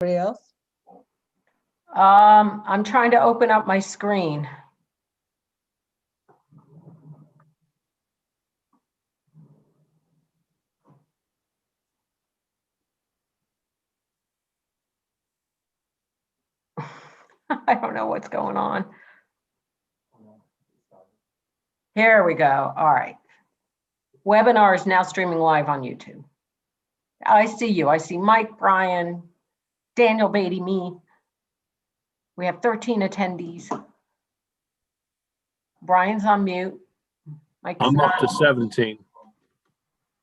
Anybody else? I'm trying to open up my screen. I don't know what's going on. Here we go. All right. Webinar is now streaming live on YouTube. I see you. I see Mike, Brian, Daniel Beatty, me. We have 13 attendees. Brian's on mute. Mike's I'm up not. to 17.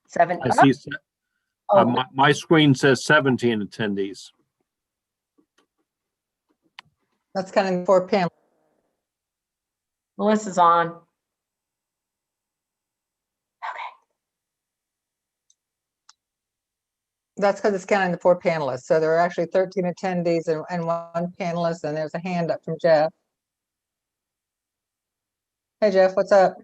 Seven. I see, Oh, my screen says 17 attendees. That's kind of for Pam. Melissa's on. Okay. That's because it's counting the 4 panelists. So there are actually 13 attendees and 1 panelist, and there's a hand up from Jeff. Hey, Jeff, what's up?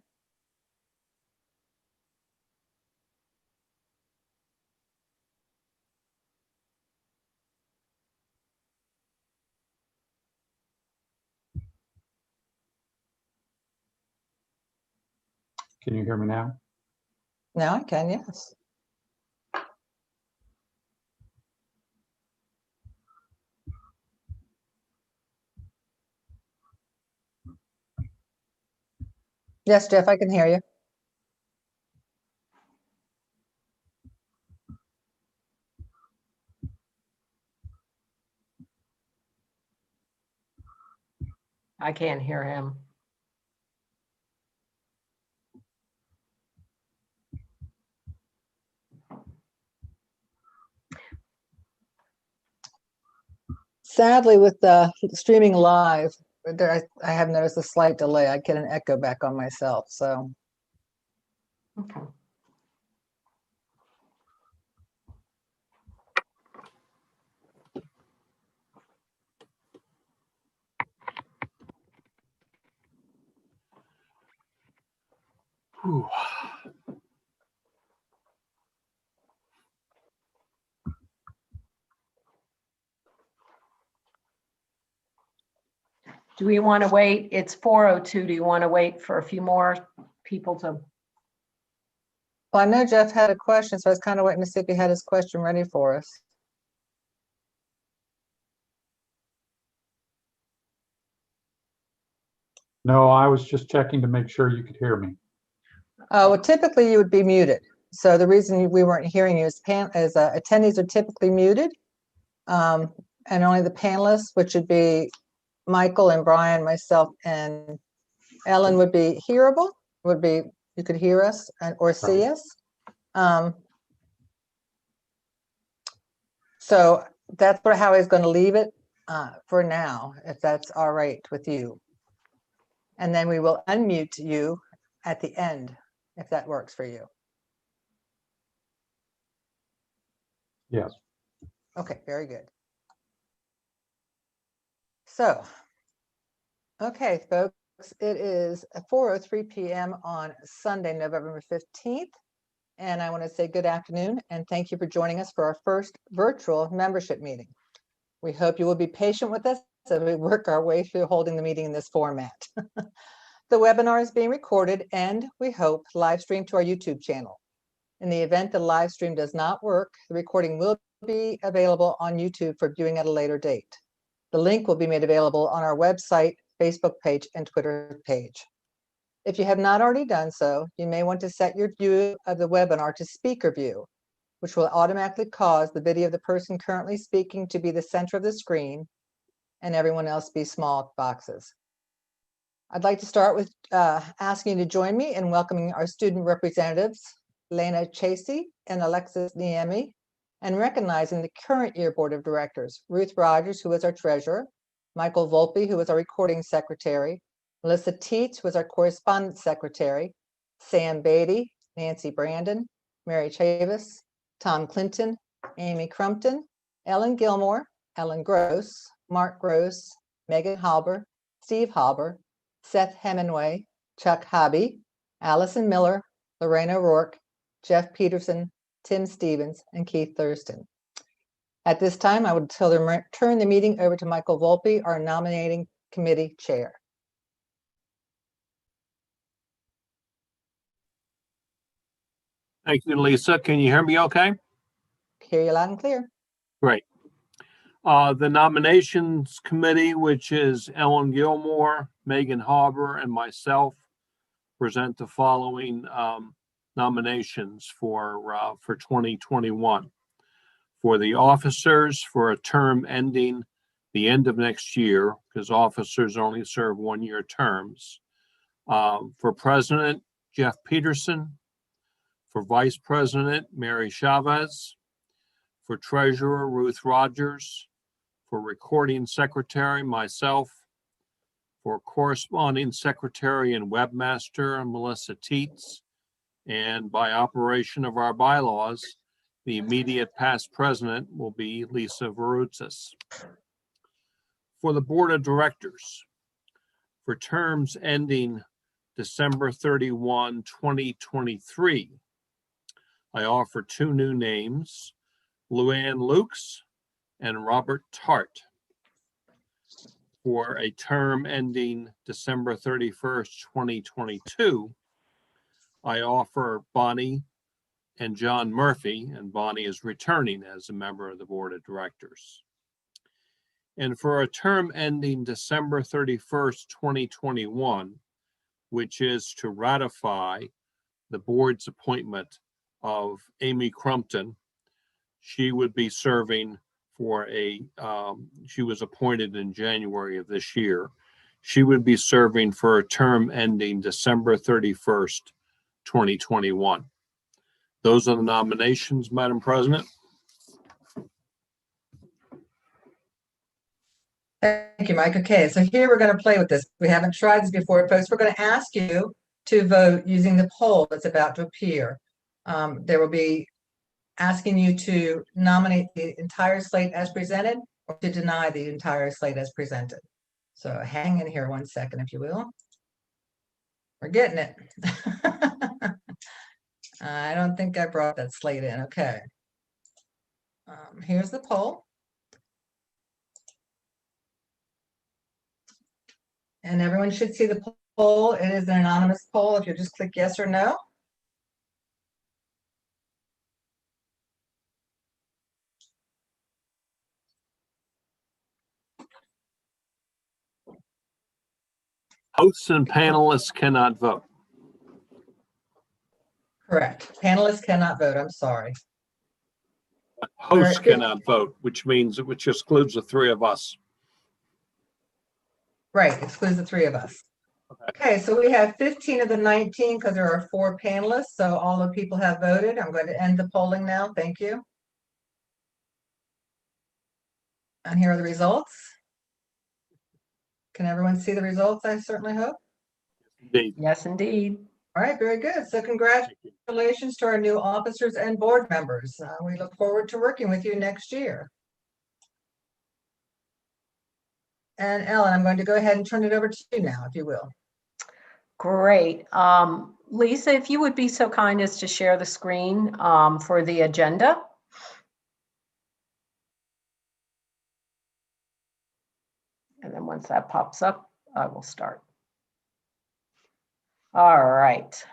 Can you hear me now? Now I can, yes. Yes, Jeff, I can hear you. I can't hear him. Sadly, with the streaming live, I have noticed a slight delay. I get an echo back on myself. So Okay. Whew. Do we want to wait? It's 4:02. Do you want to wait for a few more people to? well, I know Jeff had a question, so I was kind of waiting to see if he had his question ready for us. No, I was just checking to make sure you could hear me. Well, typically you would be muted. So the reason we weren't hearing you is attendees are typically muted. And only the panelists, which would be Michael and Brian, myself, and Ellen would be hearable, you could hear us or see us. So that's how he's going to leave it for now, if that's all right with you. And then we will unmute you at the end, if that works for you. Yes. Okay, very good. So, okay, folks, it is 4:03 p.m. on Sunday, November 15th. And I want to say good afternoon and thank you for joining us for our first virtual membership meeting. We hope you will be patient with us as we work our way through holding the meeting in this format. The webinar is being recorded and we hope live streamed to our YouTube channel. In the event the live stream does not work, the recording will be available on YouTube for viewing at a later date. The link will be made available on our website, Facebook page, and Twitter page. If you have not already done so, you may want to set your view of the webinar to speaker view, which will automatically cause the video of the person currently speaking to be the center of the screen and everyone else be small boxes. I'd like to start with asking you to join me in welcoming our student representatives, Lena Chasey and Alexis Niemi, and recognizing the current year board of directors, Ruth Rogers, who is our treasurer, Michael Volpe, who is our recording secretary, Melissa Teets, who is our correspondence secretary, Sam Beatty, Nancy Brandon, Mary Chavis, Tom Clinton, Amy Crumpton, Ellen Gilmore, Ellen Gross, Mark Gross, Megan Halber, Steve Halber, Seth Hemingway, Chuck Hobby, Allison Miller, Lorena Rourke, Jeff Peterson, Tim Stevens, and Keith Thurston. At this time, I would turn the meeting over to Michael Volpe, our nominating committee chair. Thank you, Lisa. Can you hear me okay? Hear you loud and clear. Great. The nominations committee, which is Ellen Gilmore, Megan Hauber, and myself, present the following nominations for 2021. For the officers, for a term ending the end of next year, because officers only serve one-year terms. For president, Jeff Peterson. For vice president, Mary Chavez. For treasurer, Ruth Rogers. For recording secretary, myself. For corresponding secretary and webmaster, Melissa Teets. And by operation of our bylaws, the immediate past president will be Lisa Varoutzis. For the board of directors, for terms ending December 31, 2023, I offer two new names, Luann Lukes and Robert Tart. For a term ending December 31st, 2022, I offer Bonnie and John Murphy, and Bonnie is returning as a member of the board of directors. And for a term ending December 31st, 2021, which is to ratify the board's appointment of Amy Crumpton. She would be serving for she was appointed in January of this year. She would be serving for a term ending December 31st, 2021. Those are the nominations, Madam President. Thank you, Mike. Okay, so here we're going to play with this. We haven't tried this before, folks. We're going to ask you to vote using the poll that's about to appear. There will be asking you to nominate the entire slate as presented or to deny the entire slate as presented. So hang in here one second, if you will. We're getting it. I don't think I brought that slate in. Okay. Here's the poll. And everyone should see the poll. It is an anonymous poll. If you just click yes or no. Hosts and panelists cannot vote. Correct. Panelists cannot vote. I'm sorry. Hosts Where- cannot vote, which excludes the three of us. Right, excludes the three of us. Okay, so we have 15 of the 19 because there are 4 panelists. So all the people have voted. I'm going to end the polling now. Thank you. And here are the results. Can everyone see the results? I certainly hope. Indeed. Yes, indeed. All right, very good. So congratulations to our new officers and board members. We look forward to working with you next year. And Ellen, I'm going to go ahead and turn it over to you now, if you will. Great. Lisa, if you would be so kind as to share the screen for the agenda. And then once that pops up, I will start. All right.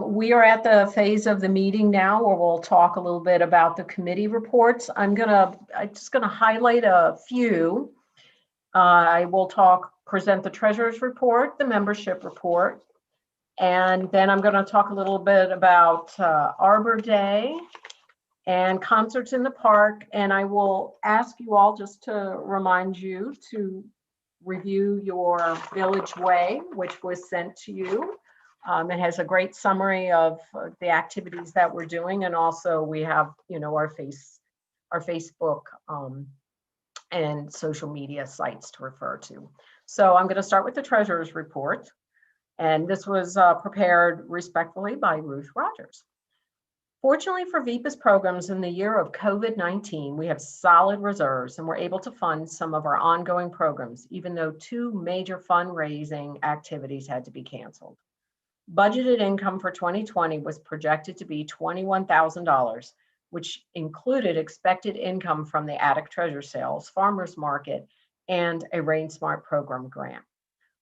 We are at the phase of the meeting now where we'll talk a little bit about the committee reports. I'm just gonna highlight a few. I will present the treasurer's report, the membership report, and then I'm going to talk a little bit about Arbor Day and concerts in the park. And I will ask you all just to remind you to review your Village Way, which was sent to you. It has a great summary of the activities that we're doing, and also we have, our Facebook and social media sites to refer to. So I'm going to start with the treasurer's report. And this was prepared respectfully by Ruth Rogers. Fortunately for VPIS programs in the year of COVID-19, we have solid reserves and we're able to fund some of our ongoing programs, even though 2 major fundraising activities had to be canceled. Budgeted income for 2020 was projected to be $21,000, which included expected income from the attic treasure sales, farmers market, and a Rain Smart program grant.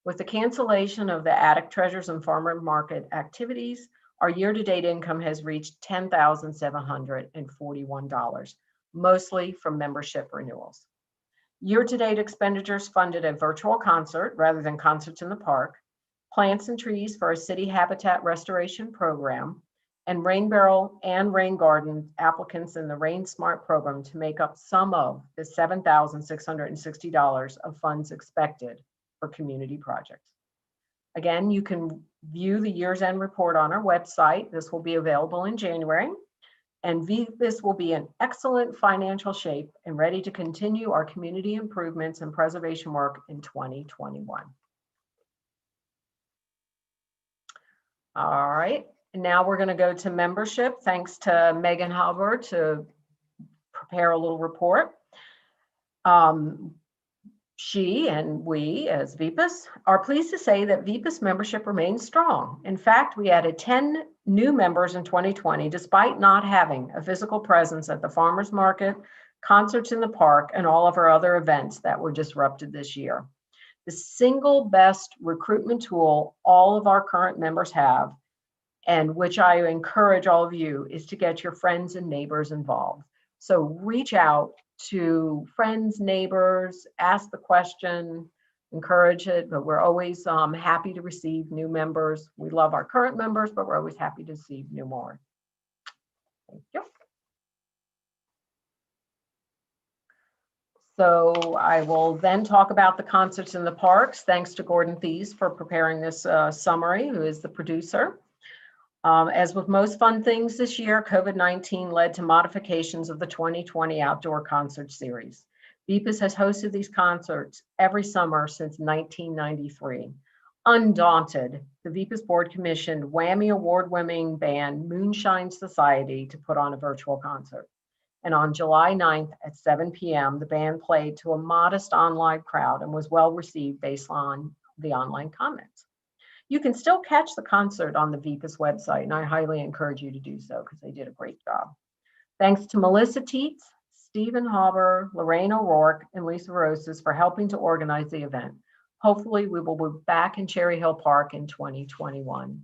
With the cancellation of the attic treasures and farmer market activities, our year-to-date income has reached $10,741, mostly from membership renewals. Year-to-date expenditures funded a virtual concert rather than concerts in the park, plants and trees for our city habitat restoration program, and rain barrel and rain garden applicants in the Rain Smart program to make up some of the $7,660 of funds expected for community projects. Again, you can view the year's end report on our website. This will be available in January, and VPIS will be in excellent financial shape and ready to continue our community improvements and preservation work in 2021. All right, now we're going to go to membership. Thanks to Megan Halber to prepare a little report. She and we, as VPIS, are pleased to say that VPIS membership remains strong. In fact, we added 10 new members in 2020, despite not having a physical presence at the farmers market, concerts in the park, and all of our other events that were disrupted this year. The single best recruitment tool all of our current members have, and which I encourage all of you, is to get your friends and neighbors involved. So reach out to friends, neighbors, ask the question, encourage it, but we're always happy to receive new members. We love our current members, but we're always happy to receive new more. Thank you. So I will then talk about the concerts in the parks. Thanks to Gordon Thies for preparing this summary, who is the producer. As with most fun things this year, COVID-19 led to modifications of the 2020 outdoor concert series. VPIS has hosted these concerts every summer since 1993. Undaunted, the VPIS board commissioned Whammy award-winning band Moonshine Society to put on a virtual concert. And on July 9th at 7 p.m., the band played to a modest online crowd and was well received based on the online comments. You can still catch the concert on the VPIS website, and I highly encourage you to do so because they did a great job. Thanks to Melissa Teets, Stephen Hauber, Lorraine O'Rourke, and Lisa Rosas for helping to organize the event. Hopefully, we will be back in Cherry Hill Park in 2021.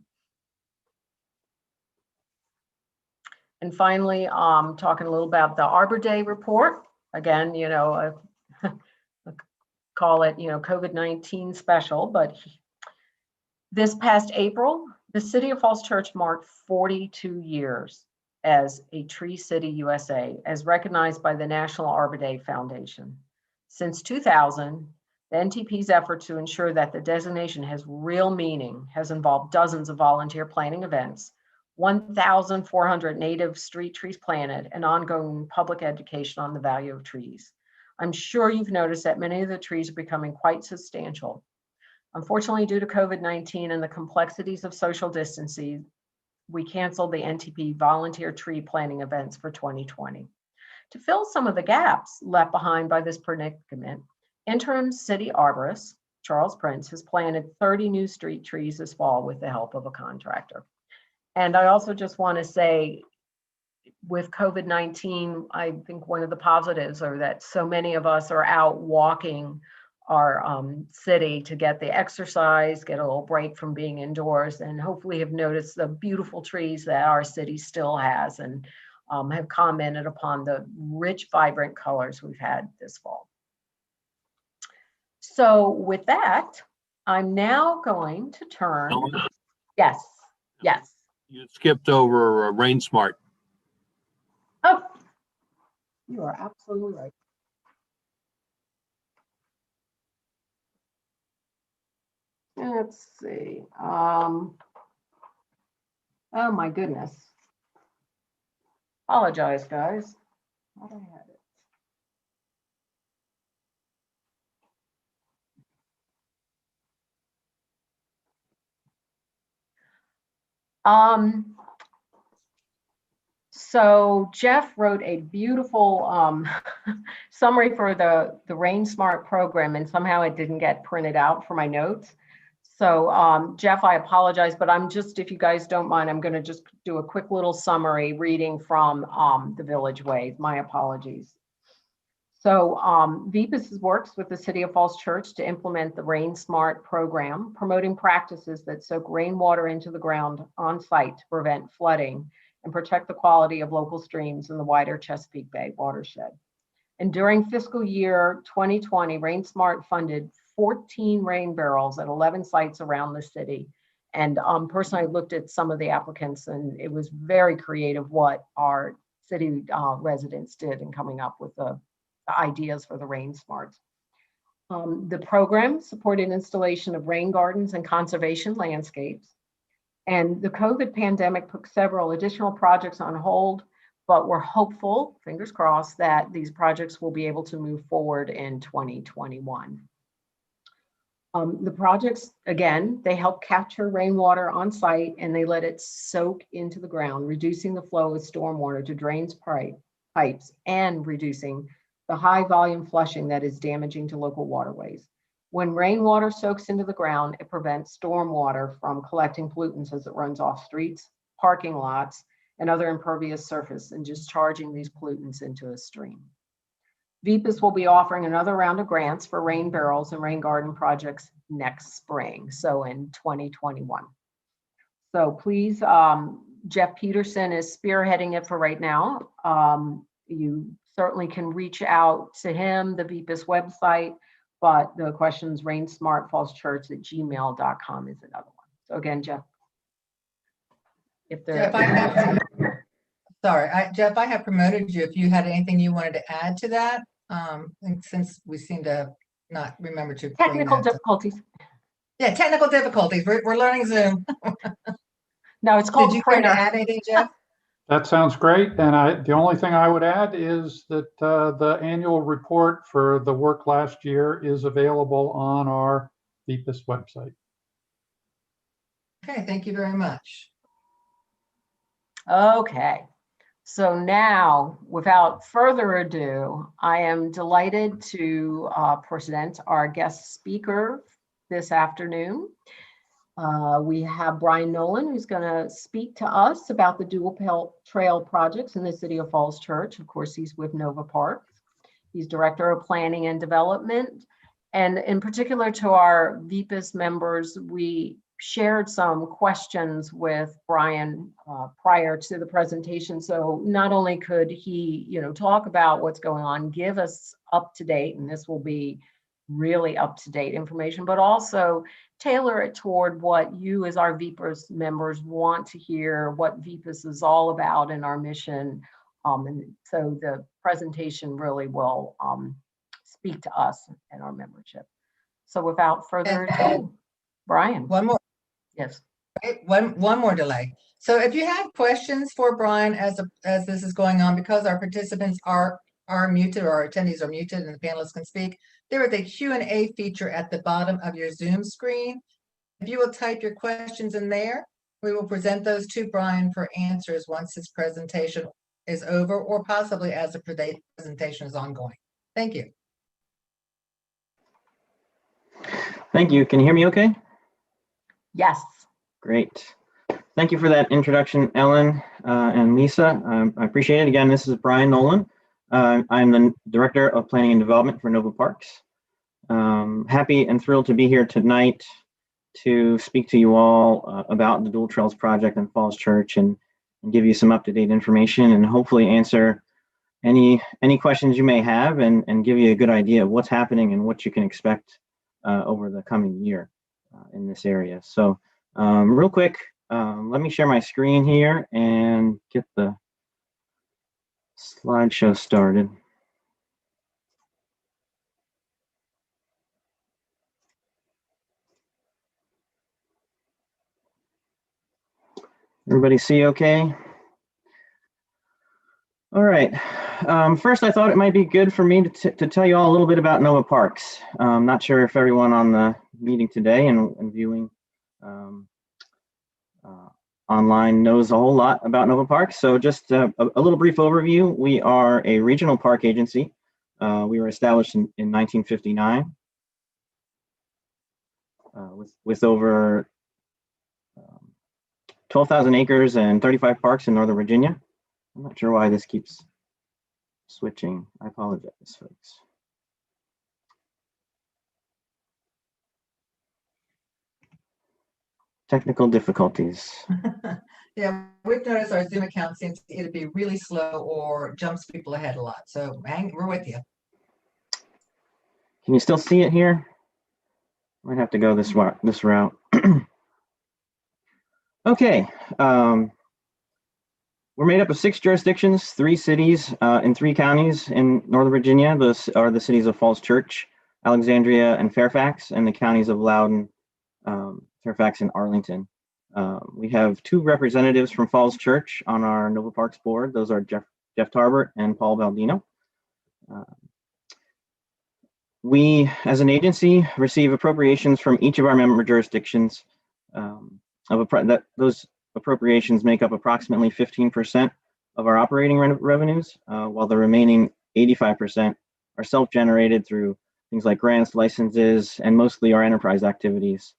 And finally, talking a little about the Arbor Day report. Again, you know, call it, COVID-19 special, but this past April, the City of Falls Church marked 42 years as a Tree City USA, as recognized by the National Arbor Day Foundation. Since 2000, the NTP's effort to ensure that the designation has real meaning has involved dozens of volunteer planting events, 1,400 native street trees planted, and ongoing public education on the value of trees. I'm sure you've noticed that many of the trees are becoming quite substantial. Unfortunately, due to COVID-19 and the complexities of social distancing, we canceled the NTP volunteer tree planting events for 2020. To fill some of the gaps left behind by this predicament, interim city arborist Charles Prince has planted 30 new street trees this fall with the help of a contractor. And I also just want to say, with COVID-19, I think one of the positives are that so many of us are out walking our city to get the exercise, get a little break from being indoors, and hopefully have noticed the beautiful trees that our city still has, and have commented upon the rich, vibrant colors we've had this fall. So with that, I'm now going to turn. Yes. You skipped over Rain Smart. Oh, you are absolutely right. Let's see. Oh my goodness. Apologize, guys. Thought I had it. So Jeff wrote a beautiful summary for the Rain Smart program, and somehow it didn't get printed out for my notes. So Jeff, I apologize, but I'm just, if you guys don't mind, I'm going to just do a quick little summary reading from the Village Way. My apologies. So VPIS works with the City of Falls Church to implement the Rain Smart program, promoting practices that soak rainwater into the ground on site to prevent flooding and protect the quality of local streams in the wider Chesapeake Bay watershed. And during fiscal year 2020, Rain Smart funded 14 rain barrels at 11 sites around the city. And personally, I looked at some of the applicants, and it was very creative what our city residents did in coming up with the ideas for the Rain Smarts. The program supported installation of rain gardens and conservation landscapes. And the COVID pandemic put several additional projects on hold, but we're hopeful, fingers crossed, that these projects will be able to move forward in 2021. The projects, again, they help capture rainwater on site and they let it soak into the ground, reducing the flow of stormwater to drains pipes and reducing the high volume flushing that is damaging to local waterways. When rainwater soaks into the ground, it prevents stormwater from collecting pollutants as it runs off streets, parking lots, and other impervious surface and discharging these pollutants into a stream. VPIS will be offering another round of grants for rain barrels and rain garden projects next spring, so in 2021. So please, Jeff Peterson is spearheading it for right now. You certainly can reach out to him, the VPIS website, but the questions rainsmartfallschurch@gmail.com is another one. So again, Jeff, if there. Jeff, I have promoted you. If you had anything you wanted to add to that, and since we seem to not remember to. Technical difficulties. Yeah, technical difficulties. We're learning Zoom. No, it's called Did you want to printer. add anything, Jeff? That sounds great. And the only thing I would add is that the annual report for the work last year is available on our VPIS website. Okay, thank you very much. Okay, so now, without further ado, I am delighted to present our guest speaker this afternoon. We have Brian Nolan, who's going to speak to us about the dual trail projects in the City of Falls Church. Of course, he's with Nova Parks. He's Director of Planning and Development. And in particular to our VPIS members, we shared some questions with Brian prior to the presentation. So not only could he, talk about what's going on, give us up to date, and this will be really up to date information, but also tailor it toward what you as our VPIS members want to hear, what VPIS is all about in our mission. And so the presentation really will speak to us and our membership. So without further ado, Brian. One more. Yes. Right, one more delay. So if you have questions for Brian as this is going on, because our participants are muted or our attendees are muted and the panelists can speak, there is a Q&A feature at the bottom of your Zoom screen. If you will type your questions in there, we will present those to Brian for answers once his presentation is over, or possibly as the presentation is ongoing. Thank you. Thank you. Can you hear me okay? Yes. Great. Thank you for that introduction, Ellen and Lisa. I appreciate it. Again, this is Brian Nolan. I'm the Director of Planning and Development for Nova Parks. Happy and thrilled to be here tonight to speak to you all about the Dual Trails project in Falls Church and give you some up-to-date information and hopefully answer any questions you may have and give you a good idea of what's happening and what you can expect over the coming year in this area. So real quick, let me share my screen here and get the slideshow started. Everybody see okay? All right. First, I thought it might be good for me to tell you all a little bit about Nova Parks. I'm not sure if everyone on the meeting today and viewing online knows a whole lot about Nova Parks. So just a little brief overview. We are a regional park agency. We were established in 1959. with over 12,000 acres and 35 parks in Northern Virginia. I'm not sure why this keeps switching. I apologize, folks. Technical difficulties. Yeah, we've noticed our Zoom account seems to either be really slow or jumps people ahead a lot. So we're with you. Can you still see it here? Might have to go this route. Okay. We're made up of 6 jurisdictions, 3 cities, and 3 counties in Northern Virginia. Those are the cities of Falls Church, Alexandria, and Fairfax, and the counties of Loudoun, Fairfax, and Arlington. We have 2 representatives from Falls Church on our Nova Parks board. Those are Jeff Tarbert and Paul Baldino. We, as an agency, receive appropriations from each of our member jurisdictions. Those appropriations make up approximately 15% of our operating revenues, while the remaining 85% are self-generated through things like grants, licenses, and mostly our enterprise activities,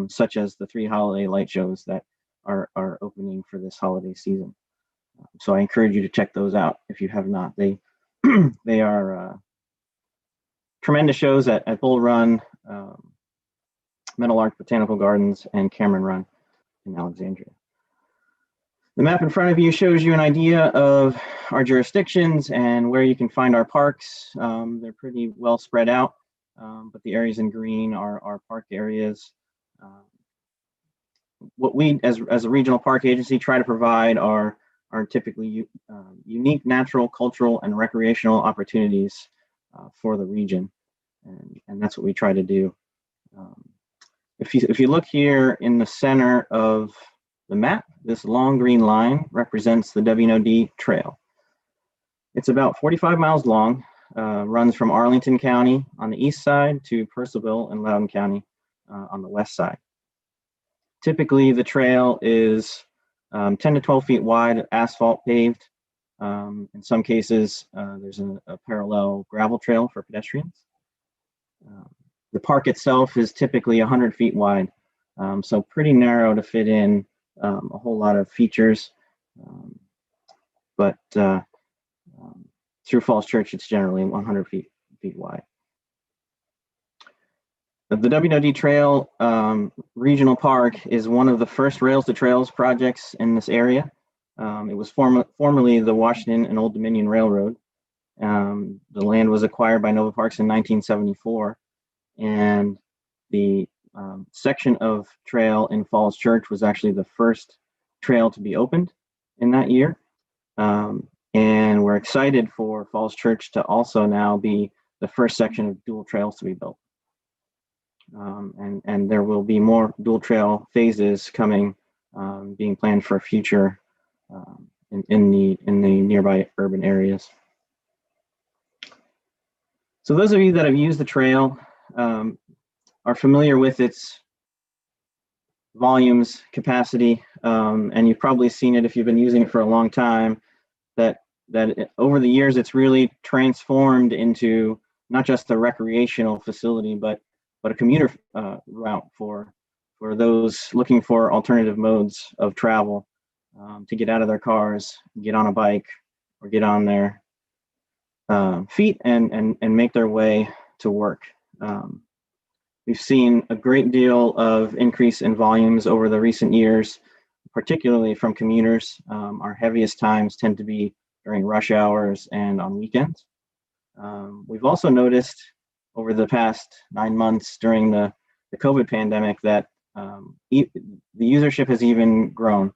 such as the 3 holiday light shows that are opening for this holiday season. So I encourage you to check those out if you have not. They they are tremendous shows at Bull Run, Meadow Lark Botanical Gardens, and Cameron Run in Alexandria. The map in front of you shows you an idea of our jurisdictions and where you can find our parks. They're pretty well spread out, but the areas in green are our park areas. What we, as a regional park agency, try to provide are typically unique natural, cultural, and recreational opportunities for the region, and that's what we try to do. If you look here in the center of the map, this long green line represents the W&OD Trail. It's about 45 miles long, runs from Arlington County on the east side to Purcellville and Loudoun County on the west side. Typically, the trail is 10 to 12 feet wide, asphalt paved. In some cases, there's a parallel gravel trail for pedestrians. The park itself is typically 100 feet wide, so pretty narrow to fit in a whole lot of features. But through Falls Church, it's generally 100 feet wide. The W&OD Trail Regional Park is one of the first Rails to Trails projects in this area. It was formerly the Washington and Old Dominion Railroad. The land was acquired by Nova Parks in 1974, and the section of trail in Falls Church was actually the first trail to be opened in that year. And we're excited for Falls Church to also now be the first section of dual trails to be built. And there will be more dual trail phases coming, being planned for future in the nearby urban areas. So those of you that have used the trail are familiar with its volumes, capacity, and you've probably seen it if you've been using it for a long time, that over the years it's really transformed into not just a recreational facility, but a commuter route for those looking for alternative modes of travel, to get out of their cars, get on a bike, or get on their feet and make their way to work. We've seen a great deal of increase in volumes over the recent years, particularly from commuters. Our heaviest times tend to be during rush hours and on weekends. We've also noticed over the past 9 months during the COVID pandemic that the usership has even grown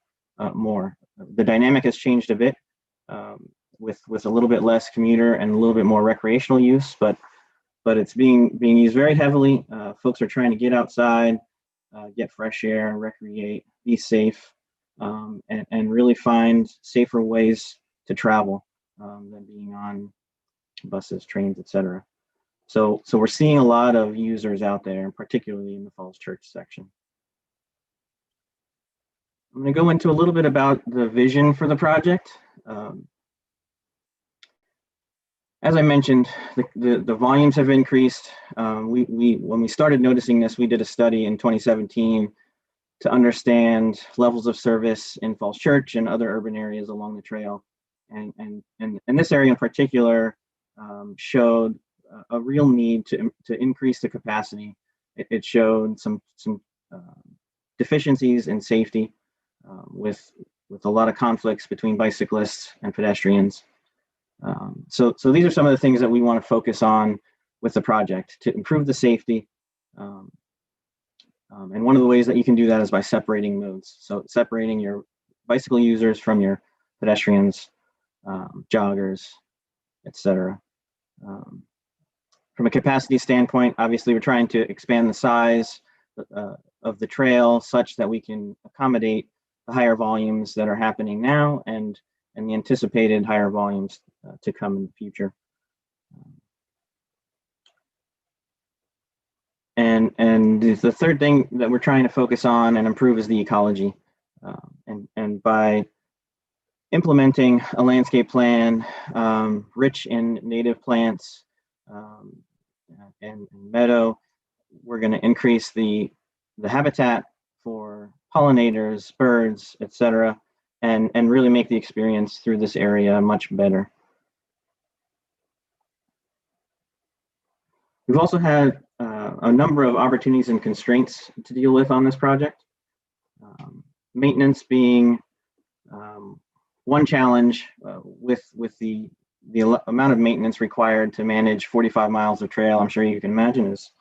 more. The dynamic has changed a bit with a little bit less commuter and a little bit more recreational use, but it's being used very heavily. Folks are trying to get outside, get fresh air, recreate, be safe, and really find safer ways to travel than being on buses, trains, etc. So we're seeing a lot of users out there, and particularly in the Falls Church section. I'm going to go into a little bit about the vision for the project. As I mentioned, the volumes have increased. When we started noticing this, we did a study in 2017 to understand levels of service in Falls Church and other urban areas along the trail. And this area in particular showed a real need to increase the capacity. It showed some deficiencies in safety with a lot of conflicts between bicyclists and pedestrians. So these are some of the things that we want to focus on with the project to improve the safety. And one of the ways that you can do that is by separating modes. So separating your bicycle users from your pedestrians, joggers, etc. From a capacity standpoint, obviously we're trying to expand the size of the trail such that we can accommodate the higher volumes that are happening now and the anticipated higher volumes to come in the future. And the third thing that we're trying to focus on and improve is the ecology. And by implementing a landscape plan rich in native plants and meadow, we're going to increase the habitat for pollinators, birds, etc., and really make the experience through this area much better. We've also had a number of opportunities and constraints to deal with on this project. Maintenance being one challenge with the amount of maintenance required to manage 45 miles of trail. I'm sure you can imagine is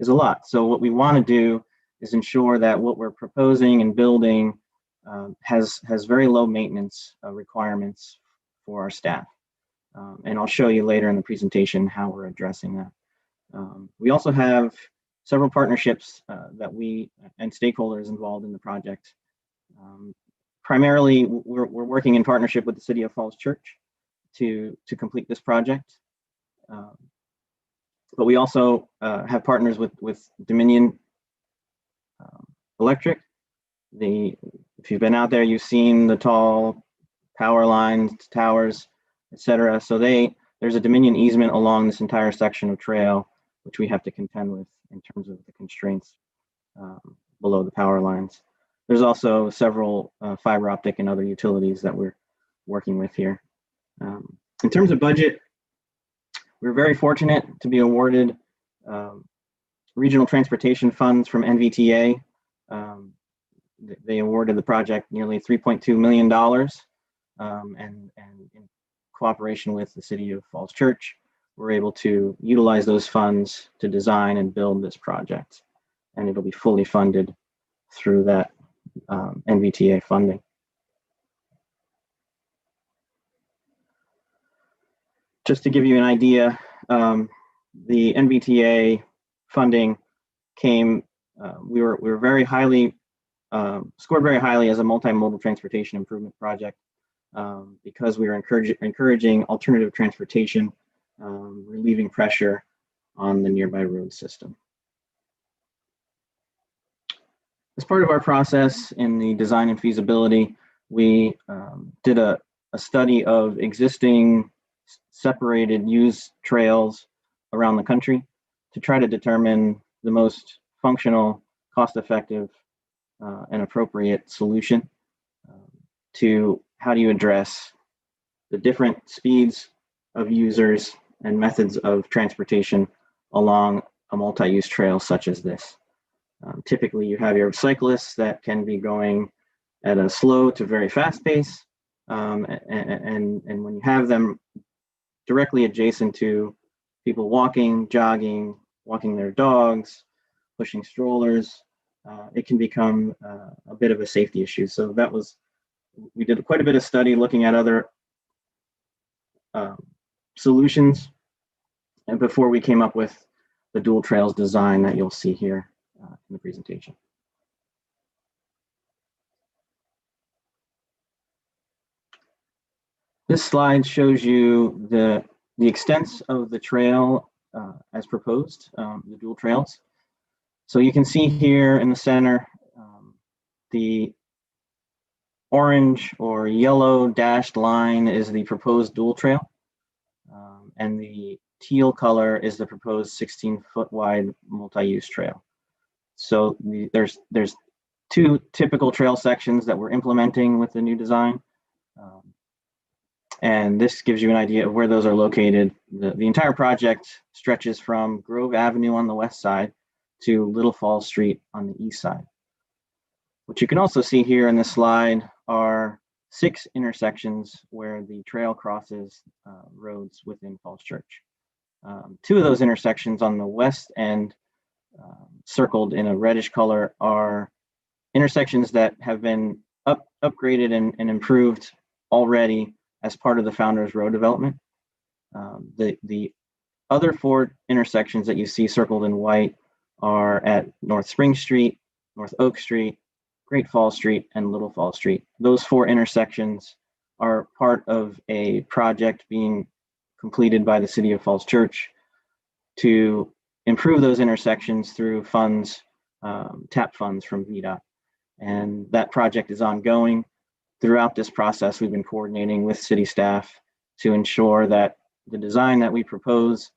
a lot. So what we want to do is ensure that what we're proposing and building has very low maintenance requirements for our staff. And I'll show you later in the presentation how we're addressing that. We also have several partnerships that we and stakeholders involved in the project. Primarily, we're working in partnership with the City of Falls Church to complete this project. But we also have partners with Dominion Electric. If you've been out there, you've seen the tall power lines, towers, etc. So there's a Dominion easement along this entire section of trail, which we have to contend with in terms of the constraints below the power lines. There's also several fiber optic and other utilities that we're working with here. In terms of budget, we're very fortunate to be awarded regional transportation funds from NVTA. They awarded the project nearly $3.2 million, and in cooperation with the City of Falls Church, we're able to utilize those funds to design and build this project, and it'll be fully funded through that NVTA funding. Just to give you an idea, the NVTA funding came, we were very highly, scored very highly as a multimodal transportation improvement project because we were encouraging alternative transportation, relieving pressure on the nearby road system. As part of our process in the design and feasibility, we did a study of existing separated used trails around the country to try to determine the most functional, cost-effective, and appropriate solution to how do you address the different speeds of users and methods of transportation along a multi-use trail such as this. Typically, you have your cyclists that can be going at a slow to very fast pace, and when you have them directly adjacent to people walking, jogging, walking their dogs, pushing strollers, it can become a bit of a safety issue. So we did quite a bit of study looking at other solutions, and before we came up with the dual trails design that you'll see here in the presentation. This slide shows you the extents of the trail as proposed, the dual trails. So you can see here in the center, the orange or yellow dashed line is the proposed dual trail. and the teal color is the proposed 16-foot wide multi-use trail. So there's two typical trail sections that we're implementing with the new design. And this gives you an idea of where those are located. The entire project stretches from Grove Avenue on the west side to Little Falls Street on the east side. What you can also see here in this slide are 6 intersections where the trail crosses roads within Falls Church. 2 of those intersections on the west end, circled in a reddish color, are intersections that have been upgraded and improved already as part of the Founders Road development. The other 4 intersections that you see circled in white are at North Spring Street, North Oak Street, Great Falls Street, and Little Falls Street. Those 4 intersections are part of a project being completed by the City of Falls Church to improve those intersections through funds, TAP funds from VDOT. And that project is ongoing. Throughout this process, we've been coordinating with city staff to ensure that the design that we propose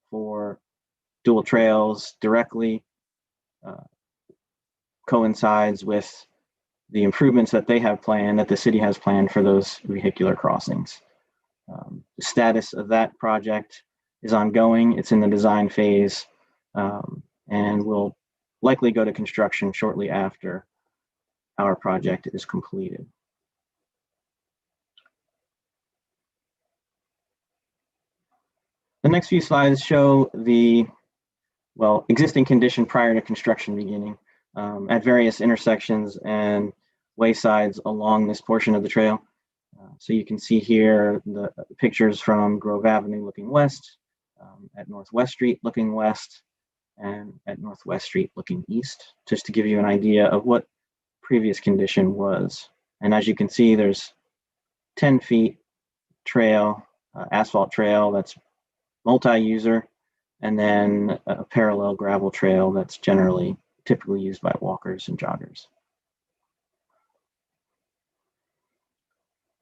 for dual trails directly coincides with the improvements that they have planned, that the city has planned for those vehicular crossings. The status of that project is ongoing. It's in the design phase, and will likely go to construction shortly after our project is completed. The next few slides show the existing condition prior to construction beginning at various intersections and waysides along this portion of the trail. So you can see here the pictures from Grove Avenue looking west, at Northwest Street looking west, and at Northwest Street looking east, just to give you an idea of what previous condition was. And as you can see, there's 10 feet trail, asphalt trail that's multi-user, and then a parallel gravel trail that's typically used by walkers and joggers.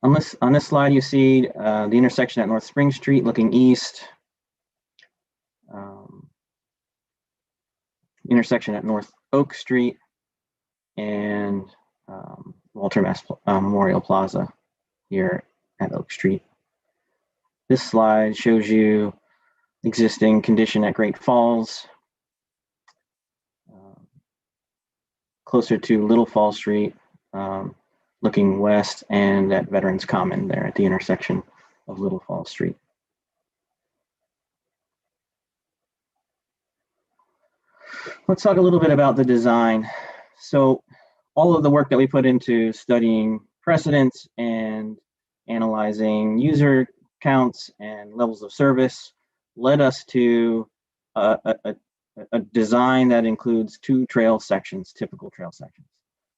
On this slide, you see the intersection at North Spring Street looking east, intersection at North Oak Street, and Walter Mass Memorial Plaza here at Oak Street. This slide shows you existing condition at Great Falls, closer to Little Falls Street, looking west, and at Veterans Common there at the intersection of Little Falls Street. Let's talk a little bit about the design. So all of the work that we put into studying precedents and analyzing user counts and levels of service led us to a design that includes 2 trail sections, typical trail sections.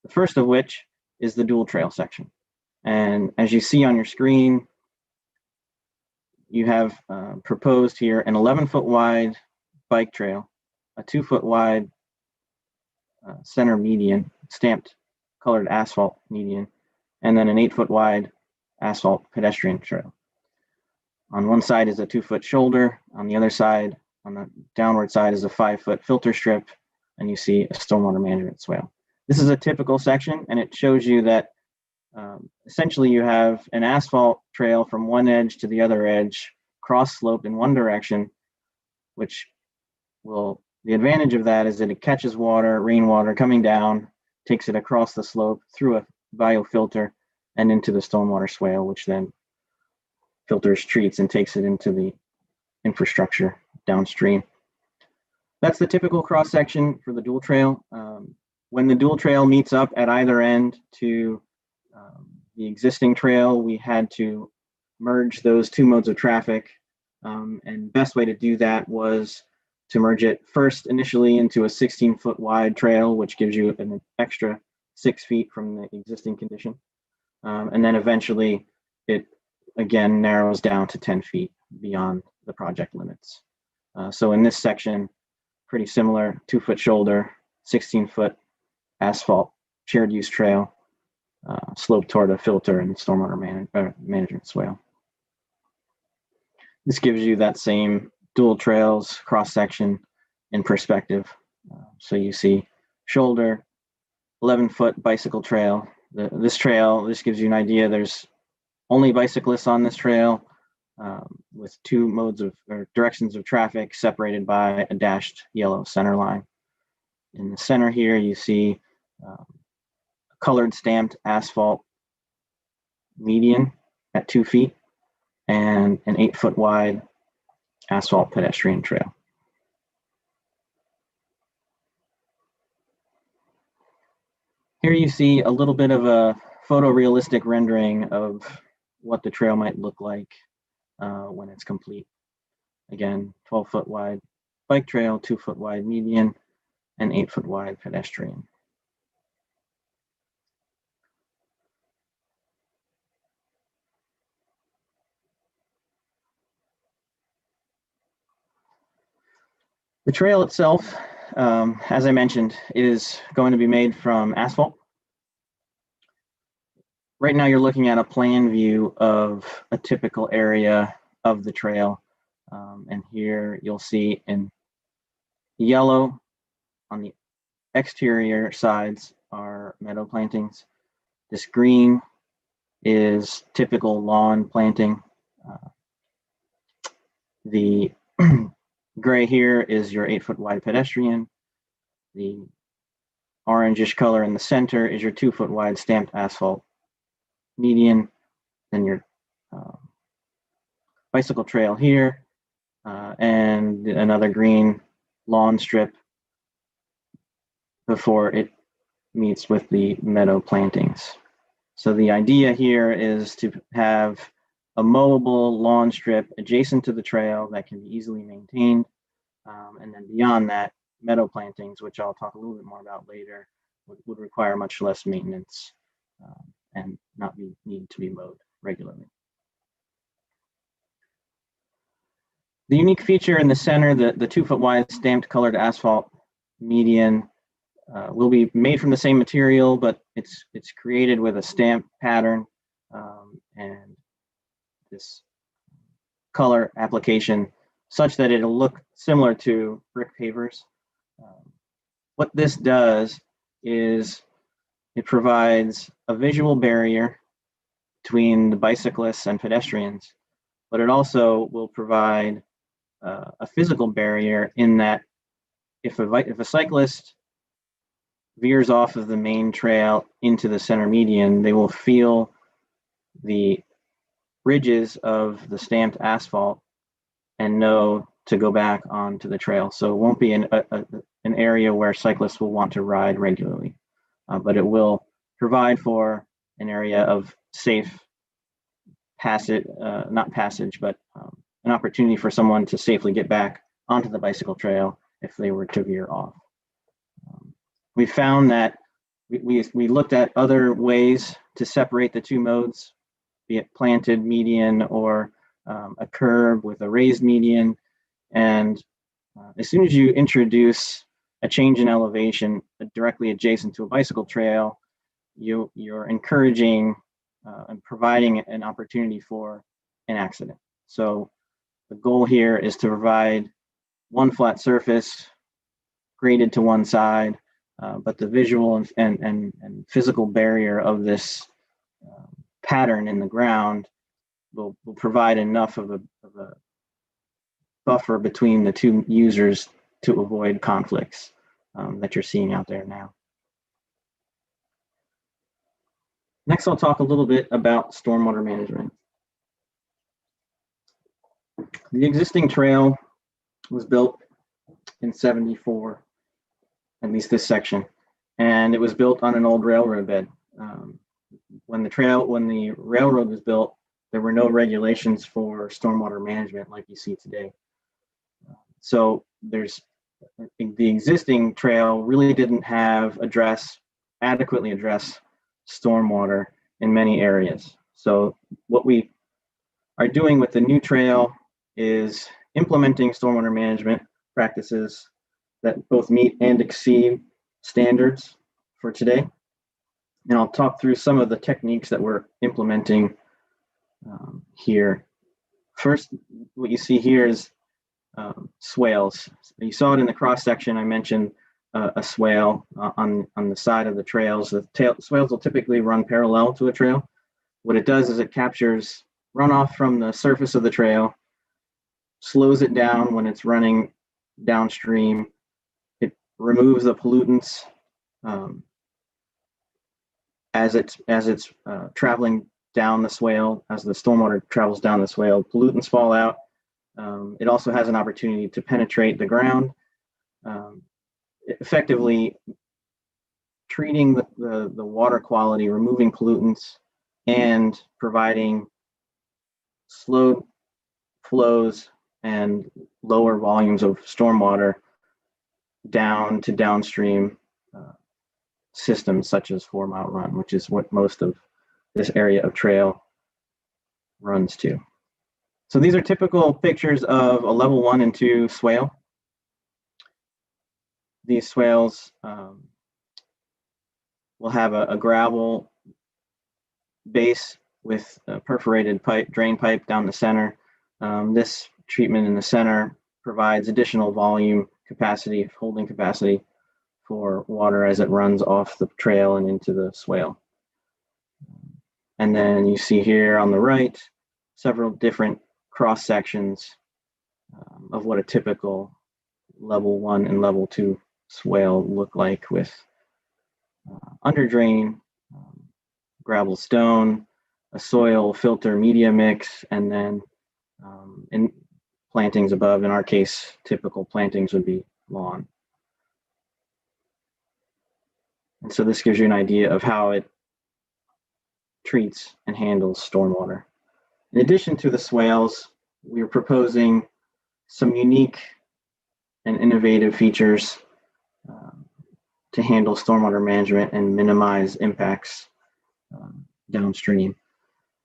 The first of which is the dual trail section. And as you see on your screen, you have proposed here an 11-foot wide bike trail, a 2-foot wide center median, stamped colored asphalt median, and then an 8-foot wide asphalt pedestrian trail. On one side is a 2-foot shoulder. On the other side, on the downward side, is a 5-foot filter strip, and you see a stormwater management swale. This is a typical section, and it shows you that essentially you have an asphalt trail from one edge to the other edge, cross slope in one direction, which the advantage of that is that it catches water, rainwater coming down, takes it across the slope through a biofilter and into the stormwater swale, which then filters, treats, and takes it into the infrastructure downstream. That's the typical cross section for the dual trail. When the dual trail meets up at either end to the existing trail, we had to merge those 2 modes of traffic. And best way to do that was to merge it first initially into a 16-foot wide trail, which gives you an extra 6 feet from the existing condition. And then eventually it again narrows down to 10 feet beyond the project limits. So in this section, pretty similar, 2-foot shoulder, 16-foot asphalt shared use trail, slope toward a filter and stormwater management swale. This gives you that same dual trails cross section in perspective. So you see shoulder, 11-foot bicycle trail. This gives you an idea. There's only bicyclists on this trail with two modes of or directions of traffic separated by a dashed yellow center line. In the center here, you see colored stamped asphalt median at 2 feet and an 8-foot wide asphalt pedestrian trail. Here you see a little bit of a photorealistic rendering of what the trail might look like when it's complete. Again, 12-foot wide bike trail, 2-foot wide median, and 8-foot wide pedestrian. The trail itself, as I mentioned, is going to be made from asphalt. Right now you're looking at a plan view of a typical area of the trail. And here you'll see in yellow on the exterior sides are meadow plantings. This green is typical lawn planting. The gray here is your 8-foot wide pedestrian. The orangish color in the center is your 2-foot wide stamped asphalt median. Then your bicycle trail here, and another green lawn strip before it meets with the meadow plantings. So the idea here is to have a mowable lawn strip adjacent to the trail that can be easily maintained. And then beyond that, meadow plantings, which I'll talk a little bit more about later, would require much less maintenance and not need to be mowed regularly. The unique feature in the center, the 2-foot wide stamped colored asphalt median, will be made from the same material, but it's created with a stamp pattern and this color application such that it'll look similar to brick pavers. What this does is it provides a visual barrier between the bicyclists and pedestrians, but it also will provide a physical barrier in that if a cyclist veers off of the main trail into the center median, they will feel the ridges of the stamped asphalt and know to go back onto the trail. So it won't be an area where cyclists will want to ride regularly, but it will provide for an area of safe passage, not passage, but an opportunity for someone to safely get back onto the bicycle trail if they were to veer off. We found that we looked at other ways to separate the two modes, be it planted median or a curb with a raised median. And as soon as you introduce a change in elevation directly adjacent to a bicycle trail, you're encouraging and providing an opportunity for an accident. So the goal here is to provide one flat surface graded to one side, but the visual and physical barrier of this pattern in the ground will provide enough of a buffer between the two users to avoid conflicts that you're seeing out there now. Next, I'll talk a little bit about stormwater management. The existing trail was built in '74, at least this section, and it was built on an old railroad bed. When the railroad was built, there were no regulations for stormwater management like you see today. So the existing trail really didn't adequately address stormwater in many areas. So what we are doing with the new trail is implementing stormwater management practices that both meet and exceed standards for today. And I'll talk through some of the techniques that we're implementing here First, what you see here is swales. You saw it in the cross section. I mentioned a swale on the side of the trails. Swales will typically run parallel to a trail. What it does is it captures runoff from the surface of the trail, slows it down when it's running downstream. It removes the pollutants as it's traveling down the swale. As the stormwater travels down the swale, pollutants fall out. It also has an opportunity to penetrate the ground, effectively treating the water quality, removing pollutants, and providing slow flows and lower volumes of stormwater down to downstream systems such as 4 Mile Run, which is what most of this area of trail runs to. So these are typical pictures of a level 1 and 2 swale. These swales will have a gravel base with a perforated drain pipe down the center. This treatment in the center provides additional volume capacity, holding capacity for water as it runs off the trail and into the swale. And then you see here on the right, several different cross sections of what a typical level 1 and level 2 swale look like, with under drain, gravel stone, a soil filter media mix, and then in plantings above. In our case, typical plantings would be lawn. And so this gives you an idea of how it treats and handles stormwater. In addition to the swales, we are proposing some unique and innovative features to handle stormwater management and minimize impacts downstream.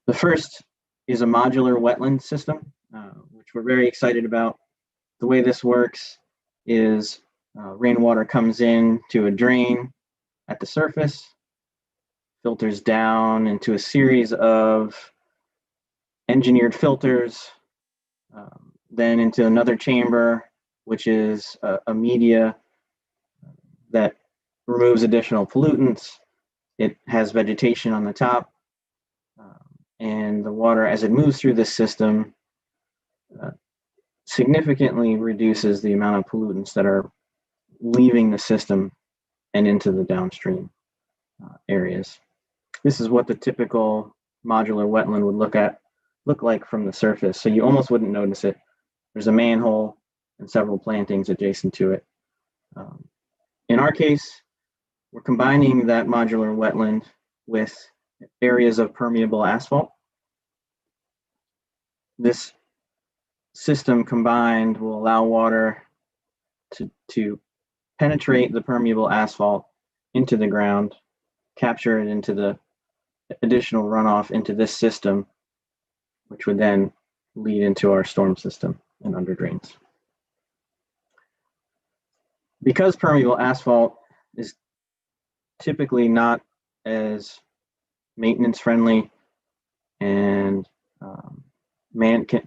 The first is a modular wetland system, which we're very excited about. The way this works is rainwater comes in to a drain at the surface, filters down into a series of engineered filters, then into another chamber, which is a media that removes additional pollutants. It has vegetation on the top, and the water, as it moves through this system, significantly reduces the amount of pollutants that are leaving the system and into the downstream areas. This is what the typical modular wetland would look like from the surface. So you almost wouldn't notice it. There's a manhole and several plantings adjacent to it. In our case, we're combining that modular wetland with areas of permeable asphalt. This system combined will allow water to penetrate the permeable asphalt into the ground, capture it into the additional runoff into this system, which would then lead into our storm system and under drains. Because permeable asphalt is typically not as maintenance friendly and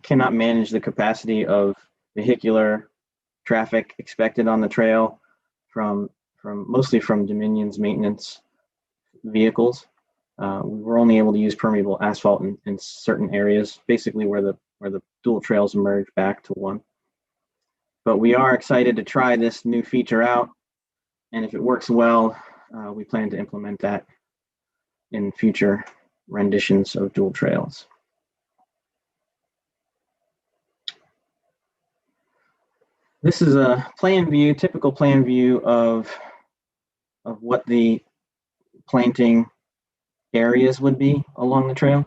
cannot manage the capacity of vehicular traffic expected on the trail mostly from Dominion's maintenance vehicles, we were only able to use permeable asphalt in certain areas, basically where the dual trails merge back to one. But we are excited to try this new feature out, and if it works well, we plan to implement that in future renditions of dual trails. This is a plan view, typical plan view of what the planting areas would be along the trail.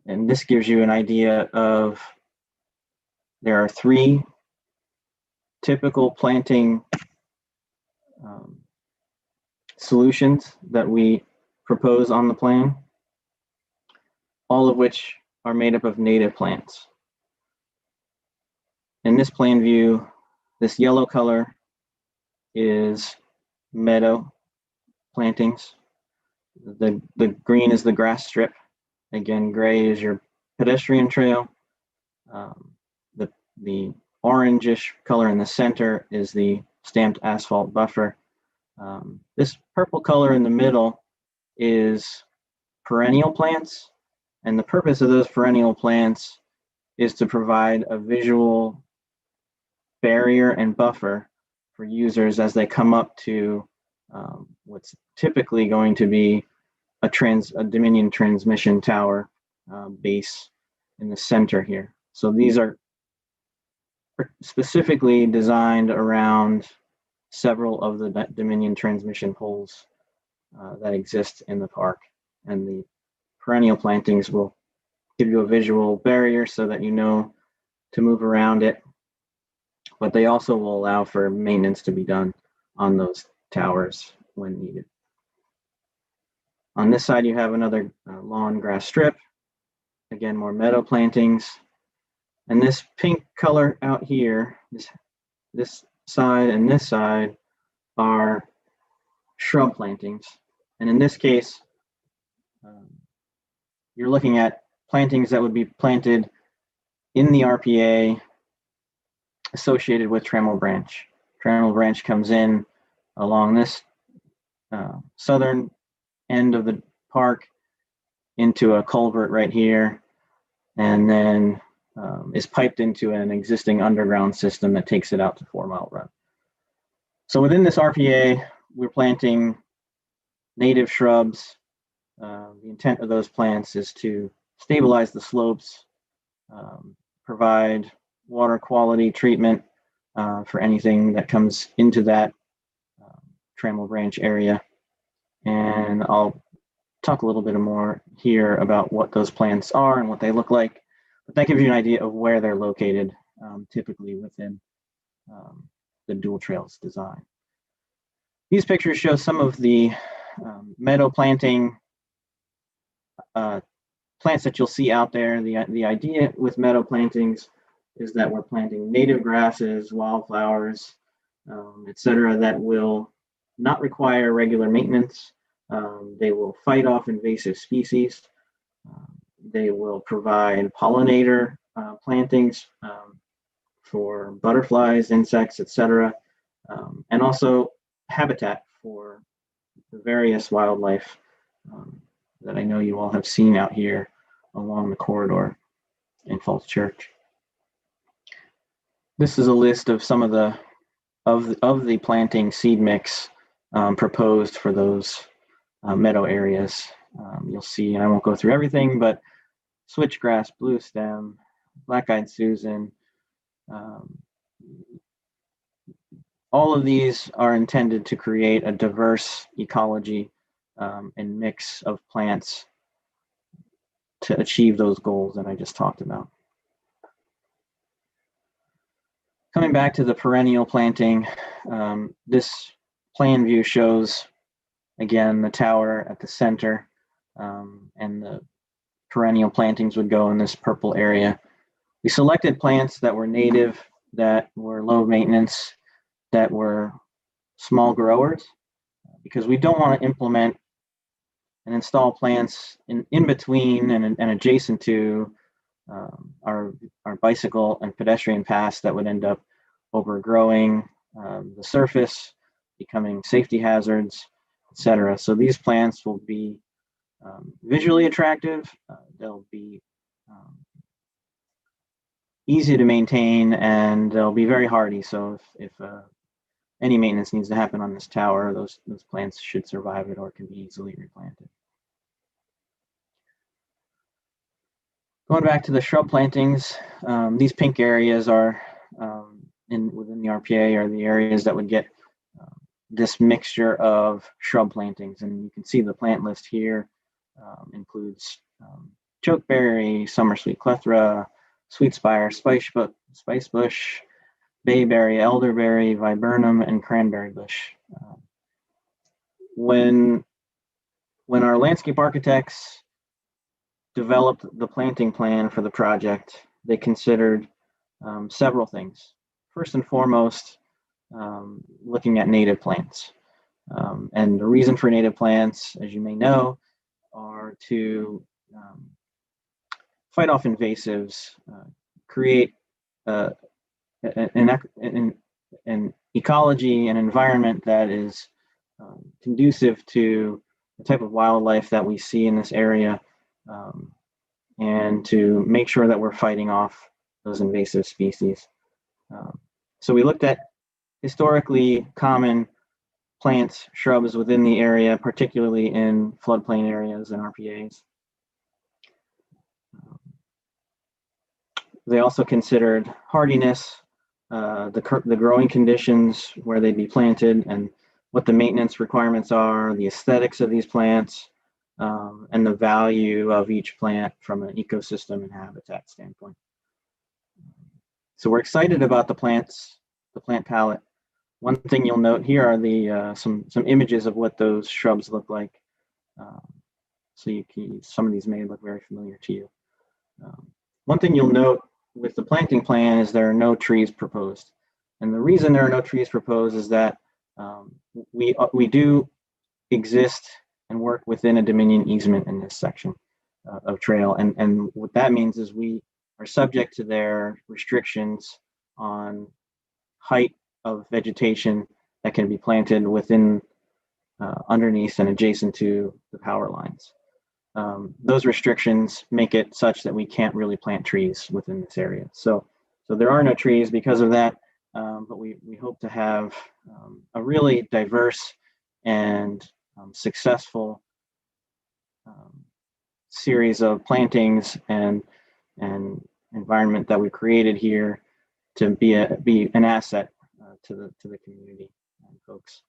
And this gives you an idea of, there are 3 typical planting solutions that we propose on the plan, all of which are made up of native plants. In this plan view, this yellow color is meadow plantings. The green is the grass strip. Again, gray is your pedestrian trail. The orangish color in the center is the stamped asphalt buffer. This purple color in the middle is perennial plants, and the purpose of those perennial plants is to provide a visual barrier and buffer for users as they come up to what's typically going to be a Dominion transmission tower base in the center here. So these are specifically designed around several of the Dominion transmission poles that exist in the park. And the perennial plantings will give you a visual barrier so that you know to move around it, but they also will allow for maintenance to be done on those towers when needed. On this side, you have another lawn grass strip. Again, more meadow plantings. And this pink color out here, this side and this side are shrub plantings. And in this case, you're looking at plantings that would be planted in the RPA associated with Trammell Branch. Trammell Branch comes in along this southern end of the park into a culvert right here, and then is piped into an existing underground system that takes it out to 4 Mile Run. So within this RPA, we're planting native shrubs. The intent of those plants is to stabilize the slopes, provide water quality treatment for anything that comes into that Trammell Branch area. And I'll talk a little bit more here about what those plants are and what they look like, but that gives you an idea of where they're located, typically within the dual trails design. These pictures show some of the meadow planting plants that you'll see out there. The idea with meadow plantings is that we're planting native grasses, wildflowers, etc., that will not require regular maintenance. They will fight off invasive species. They will provide pollinator plantings for butterflies, insects, etc., and also habitat for the various wildlife that I know you all have seen out here along the corridor in Falls Church. This is a list of some of the planting seed mix proposed for those meadow areas. You'll see, and I won't go through everything, but switchgrass, blue stem, black-eyed Susan. All of these are intended to create a diverse ecology and mix of plants to achieve those goals that I just talked about. Coming back to the perennial planting, this plan view shows, again, the tower at the center, and the perennial plantings would go in this purple area. We selected plants that were native, that were low maintenance, that were small growers, because we don't want to implement and install plants in between and adjacent to our bicycle and pedestrian paths that would end up overgrowing the surface, becoming safety hazards, etc. So these plants will be visually attractive. They'll be easy to maintain, and they'll be very hardy. So if any maintenance needs to happen on this tower, those plants should survive it or can be easily replanted. Going back to the shrub plantings, these pink areas are within the RPA are the areas that would get this mixture of shrub plantings. And you can see the plant list here includes chokeberry, summer sweet clethra, sweetspire, spice bush, bayberry, elderberry, viburnum, and cranberry bush. When our landscape architects developed the planting plan for the project, they considered several things. First and foremost, looking at native plants. And the reason for native plants, as you may know, are to fight off invasives, create an ecology and environment that is conducive to the type of wildlife that we see in this area, and to make sure that we're fighting off those invasive species. So we looked at historically common plants, shrubs within the area, particularly in floodplain areas and RPAs. They also considered hardiness, the growing conditions where they'd be planted, and what the maintenance requirements are, the aesthetics of these plants, and the value of each plant from an ecosystem and habitat standpoint. So we're excited about the plants, the plant palette. One thing you'll note here are the some images of what those shrubs look like. So some of these may look very familiar to you. One thing you'll note with the planting plan is there are no trees proposed. And the reason there are no trees proposed is that we do exist and work within a Dominion easement in this section of trail. And what that means is we are subject to their restrictions on height of vegetation that can be planted within, underneath and adjacent to the power lines. Those restrictions make it such that we can't really plant trees within this area. So there are no trees because of that, but we hope to have a really diverse and successful series of plantings and environment that we created here to be an asset to the community and folks.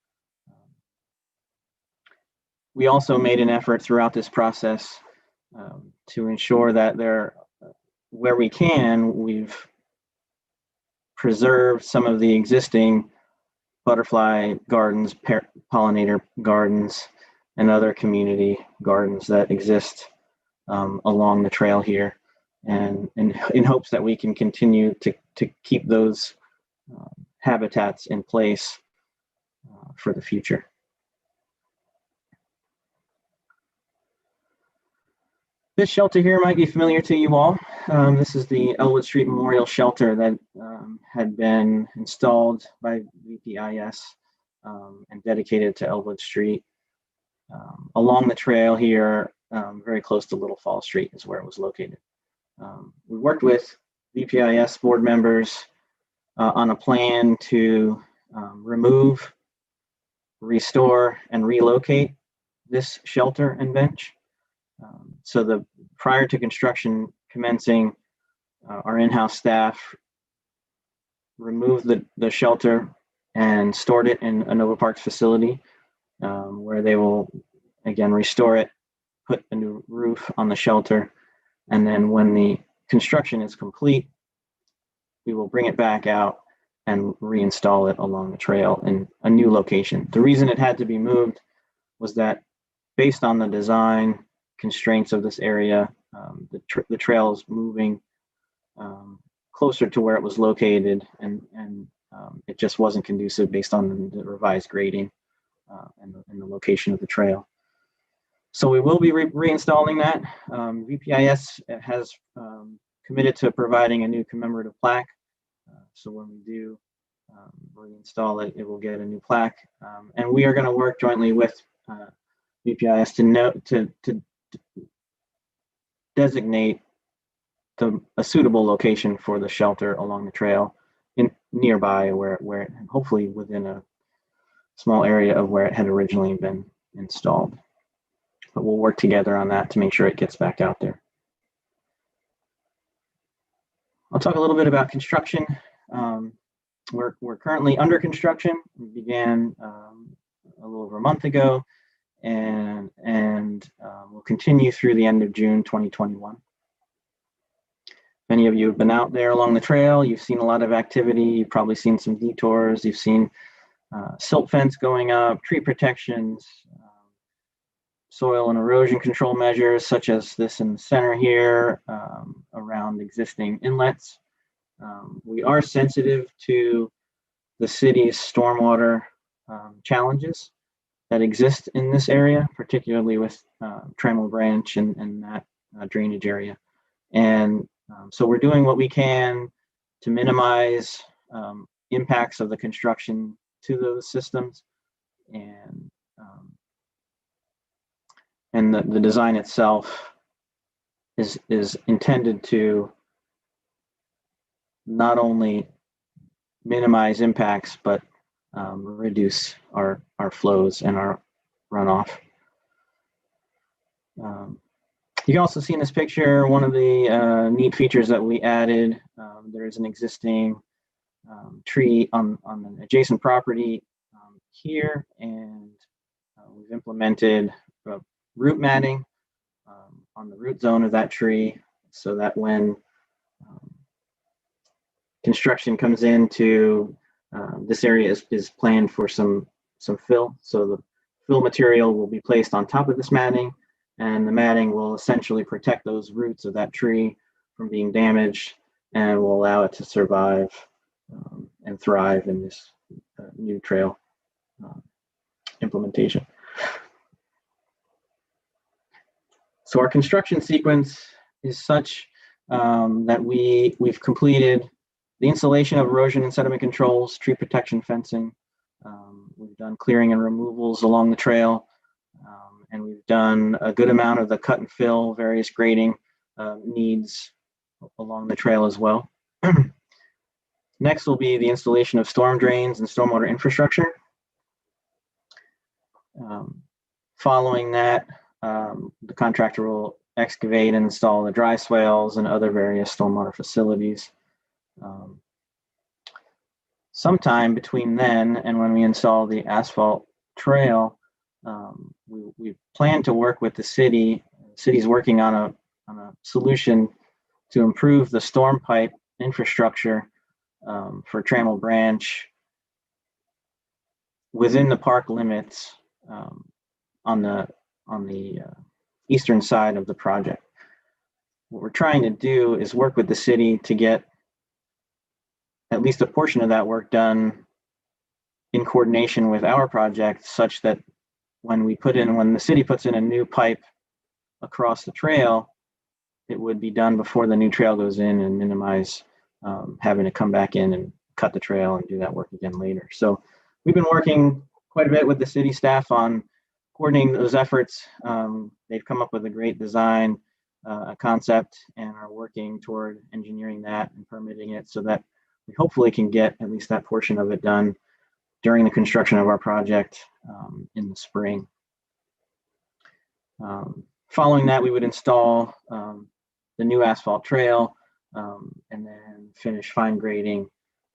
We also made an effort throughout this process to ensure that where we can, we've preserved some of the existing butterfly gardens, pollinator gardens, and other community gardens that exist along the trail here, and in hopes that we can continue to keep those habitats in place for the future. This shelter here might be familiar to you all. This is the Elwood Street Memorial Shelter that had been installed by VPIS and dedicated to Elwood Street. Along the trail here, very close to Little Falls Street is where it was located. We worked with VPIS board members on a plan to remove, restore, and relocate this shelter and bench. So prior to construction commencing, our in-house staff removed the shelter and stored it in a Nova Parks facility, where they will again restore it, put a new roof on the shelter, and then when the construction is complete, we will bring it back out and reinstall it along the trail in a new location. The reason it had to be moved was that based on the design constraints of this area, the trail is moving closer to where it was located, and it just wasn't conducive based on the revised grading and the location of the trail. So we will be reinstalling that. VPIS has committed to providing a new commemorative plaque. So when we do reinstall it, it will get a new plaque. And we are going to work jointly with VPIS to designate a suitable location for the shelter along the trail nearby where hopefully within a small area of where it had originally been installed. But we'll work together on that to make sure it gets back out there. I'll talk a little bit about construction. We're currently under construction. We began a little over a month ago, and we'll continue through the end of June 2021. Many of you have been out there along the trail. You've seen a lot of activity. You've probably seen some detours. You've seen silt fence going up, tree protections, soil and erosion control measures, such as this in the center here, around existing inlets. We are sensitive to the city's stormwater challenges that exist in this area, particularly with Trammell Branch and that drainage area. And So we're doing what we can to minimize impacts of the construction to those systems, and the design itself is intended to not only minimize impacts, but reduce our flows and our runoff. You can also see in this picture one of the neat features that we added. There is an existing tree on an adjacent property here, and we've implemented root matting on the root zone of that tree, so that when construction comes into this area is planned for some fill. So the fill material will be placed on top of this matting, and the matting will essentially protect those roots of that tree from being damaged and will allow it to survive and thrive in this new trail implementation. So our construction sequence is such that we've completed the installation of erosion and sediment controls, tree protection fencing. We've done clearing and removals along the trail, and we've done a good amount of the cut and fill, various grading needs along the trail as well. Next will be the installation of storm drains and stormwater infrastructure. Following that, the contractor will excavate and install the dry swales and other various stormwater facilities. Sometime between then and when we install the asphalt trail, we plan to work with the city. The city's working on a solution to improve the storm pipe infrastructure for Trammell Branch within the park limits on the eastern side of the project. What we're trying to do is work with the city to get at least a portion of that work done in coordination with our project, such that when the city puts in a new pipe across the trail, it would be done before the new trail goes in and minimize having to come back in and cut the trail and do that work again later. So we've been working quite a bit with the city staff on coordinating those efforts. They've come up with a great design, a concept, and are working toward engineering that and permitting it so that we hopefully can get at least that portion of it done during the construction of our project in the spring. Following that, we would install the new asphalt trail and then finish fine grading,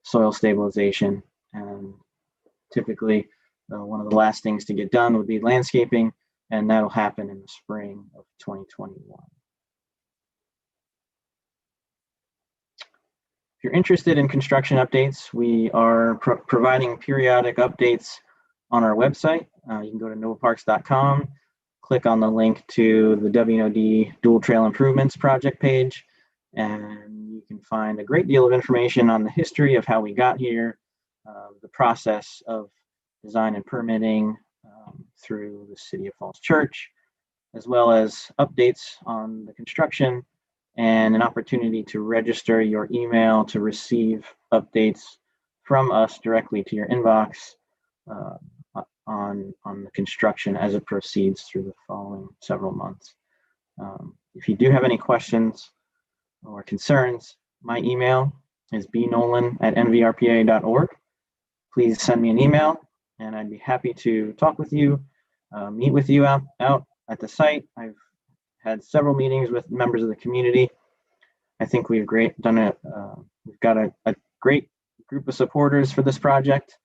soil stabilization, and typically one of the last things to get done would be landscaping, and that'll happen in the spring of 2021. If you're interested in construction updates, we are providing periodic updates on our website. You can go to novaparks.com, click on the link to the W&OD Dual Trail Improvements project page, and you can find a great deal of information on the history of how we got here, the process of design and permitting through the City of Falls Church, as well as updates on the construction and an opportunity to register your email to receive updates from us directly to your inbox on the construction as it proceeds through the following several months. If you do have any questions or concerns, my email is bnolan@nvrpa.org. Please send me an email, and I'd be happy to talk with you, meet with you out at the site. I've had several meetings with members of the community. I think we've we've got a great group of supporters for this project,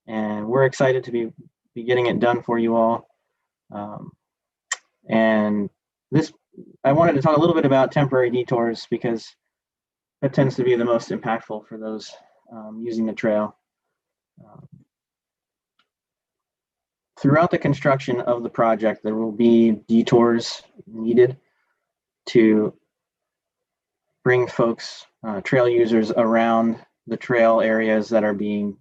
and we're excited to be getting it done for you all. And I wanted to talk a little bit about temporary detours because that tends to be the most impactful for those using the trail. Throughout the construction of the project, there will be detours needed to bring folks, trail users, around the trail areas that are being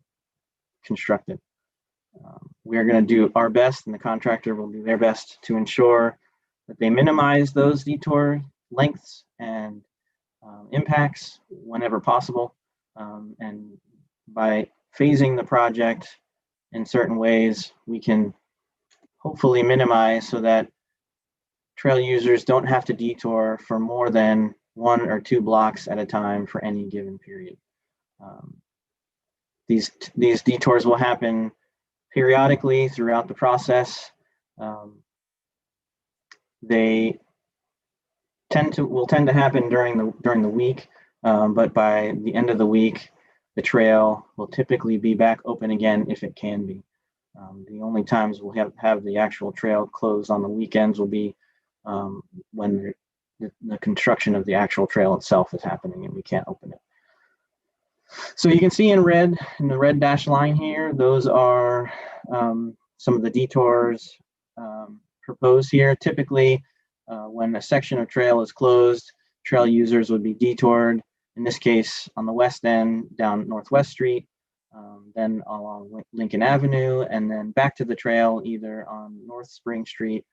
constructed. We are going to do our best, and the contractor will do their best to ensure that they minimize those detour lengths and impacts whenever possible. And by phasing the project in certain ways, we can hopefully minimize so that trail users don't have to detour for more than 1 or 2 blocks at a time for any given period. These detours will happen periodically throughout the process. They will tend to happen during the week, but by the end of the week, the trail will typically be back open again if it can be. The only times we'll have the actual trail closed on the weekends will be when the construction of the actual trail itself is happening and we can't open it. So you can see in red, in the red dashed line here, those are some of the detours proposed here. Typically, when a section of trail is closed, trail users would be detoured, in this case on the west end down Northwest Street, then along Lincoln Avenue, and then back to the trail either on North Spring Street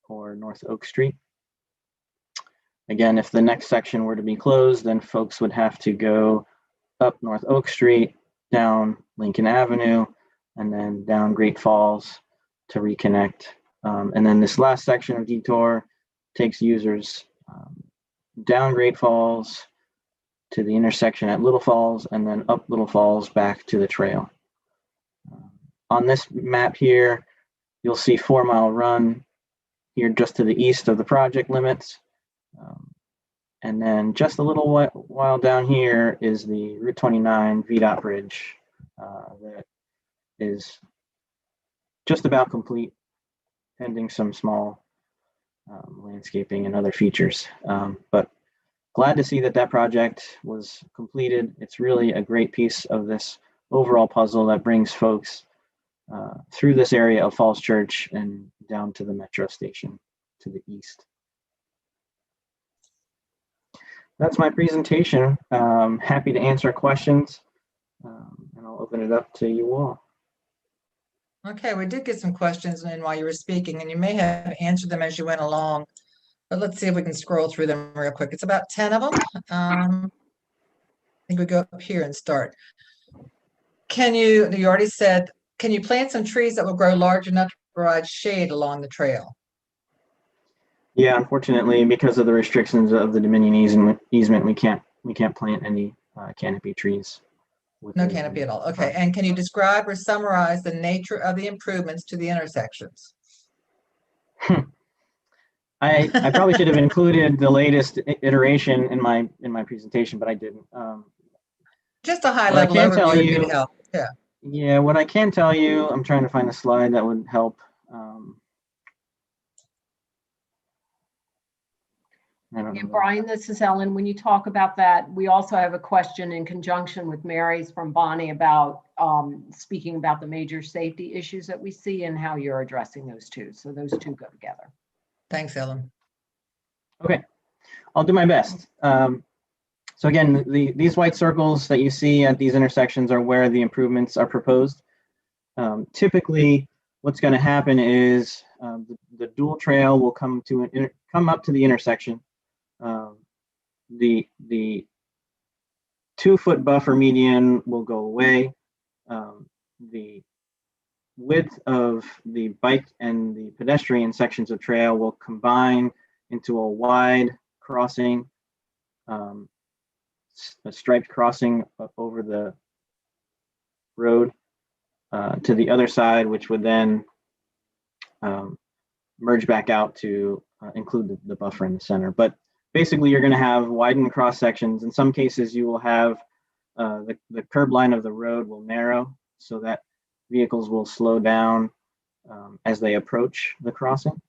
or North Oak Street. Again, if the next section were to be closed, then folks would have to go up North Oak Street, down Lincoln Avenue, and then down Great Falls to reconnect. And then this last section of detour takes users down Great Falls to the intersection at Little Falls, and then up Little Falls back to the trail. On this map here, you'll see 4 Mile Run here just to the east of the project limits. And then just a little while down here is the Route 29 VDOT bridge that is just about complete, pending some small landscaping and other features. But glad to see that project was completed. It's really a great piece of this overall puzzle that brings folks through this area of Falls Church and down to the metro station to the east. That's my presentation. Happy to answer questions, and I'll open it up to you all. Okay, we did get some questions in while you were speaking, and you may have answered them as you went along, but let's see if we can scroll through them real quick. It's about 10 of them. I think we go up here and start. You already said, can you plant some trees that will grow large enough to provide shade along the trail? Yeah, unfortunately, because of the restrictions of the Dominion easement, we can't plant any canopy trees. No canopy at all. Okay, and can you describe or summarize the nature of the improvements to the intersections? I probably should have included the latest iteration in my presentation, but I didn't. Just a high level overview would help. Yeah. Yeah, what I can tell you, I'm trying to find a slide that would help. Yeah, Brian, this is Ellen. When you talk about that, we also have a question in conjunction with Mary's from Bonnie about speaking about the major safety issues that we see and how you're addressing those two. So those two go together. Thanks, Ellen. Okay, I'll do my best. So again, these white circles that you see at these intersections are where the improvements are proposed. Typically, what's going to happen is the dual trail will come up to the intersection. The 2-foot buffer median will go away. The width of the bike and the pedestrian sections of trail will combine into a wide crossing, a striped crossing over the road to the other side, which would then merge back out to include the buffer in the center. But basically, you're going to have widened cross sections. In some cases, you will have the curb line of the road will narrow so that vehicles will slow down as they approach the crossing.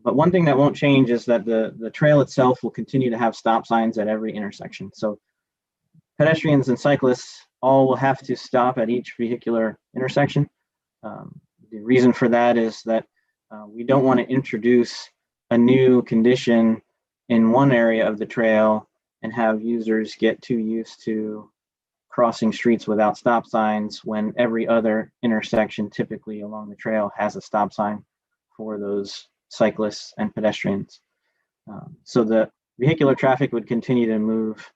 But one thing that won't change is that the trail itself will continue to have stop signs at every intersection. So pedestrians and cyclists all will have to stop at each vehicular intersection. The reason for that is that we don't want to introduce a new condition in one area of the trail and have users get too used to crossing streets without stop signs when every other intersection typically along the trail has a stop sign for those cyclists and pedestrians. So the vehicular traffic would continue to move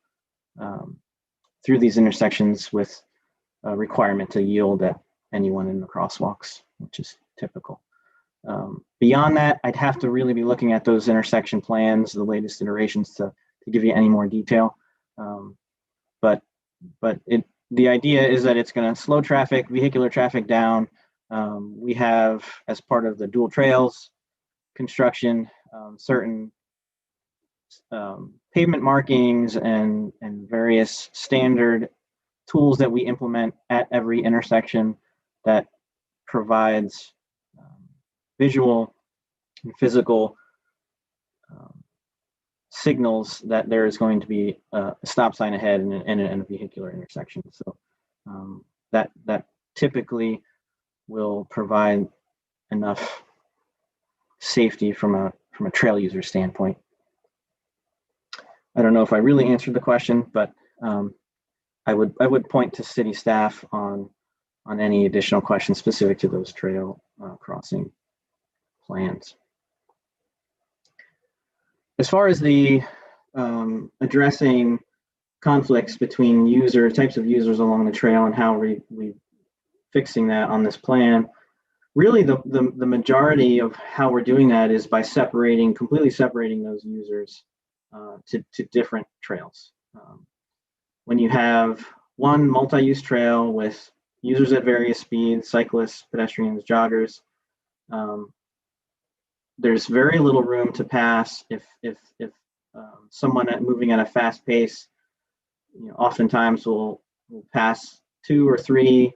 through these intersections with a requirement to yield at anyone in the crosswalks, which is typical. Beyond that, I'd have to really be looking at those intersection plans, the latest iterations, to give you any more detail. But the idea is that it's going to slow traffic, vehicular traffic down. We have, as part of the dual trails construction, certain pavement markings and various standard tools that we implement at every intersection that provides visual and physical signals that there is going to be a stop sign ahead in a vehicular intersection. So that typically will provide enough safety from a trail user standpoint. I don't know if I really answered the question, but I would point to city staff on any additional questions specific to those trail crossing plans. As far as the addressing conflicts between types of users along the trail and how we fixing that on this plan, really the majority of how we're doing that is by completely separating those users to different trails. When you have one multi-use trail with users at various speeds, cyclists, pedestrians, joggers, there's very little room to pass if someone moving at a fast pace, oftentimes will pass 2 or 3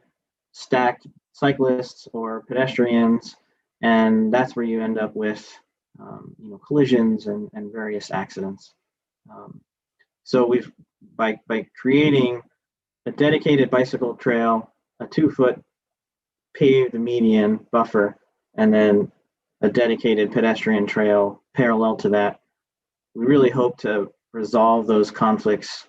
stacked cyclists or pedestrians, and that's where you end up with collisions and various accidents. So we've by creating a dedicated bicycle trail, a 2-foot paved median buffer, and then a dedicated pedestrian trail parallel to that, we really hope to resolve those conflicts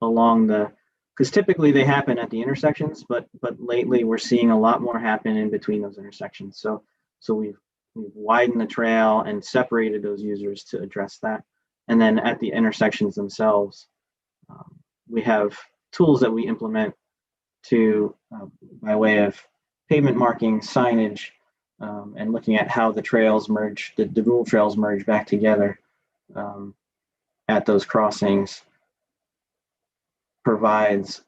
because typically they happen at the intersections, but lately we're seeing a lot more happen in between those intersections. So we've widened the trail and separated those users to address that. And then at the intersections themselves, we have tools that we implement by way of pavement marking, signage, and looking at how the trails merge, the dual trails merge back together at those crossings, provides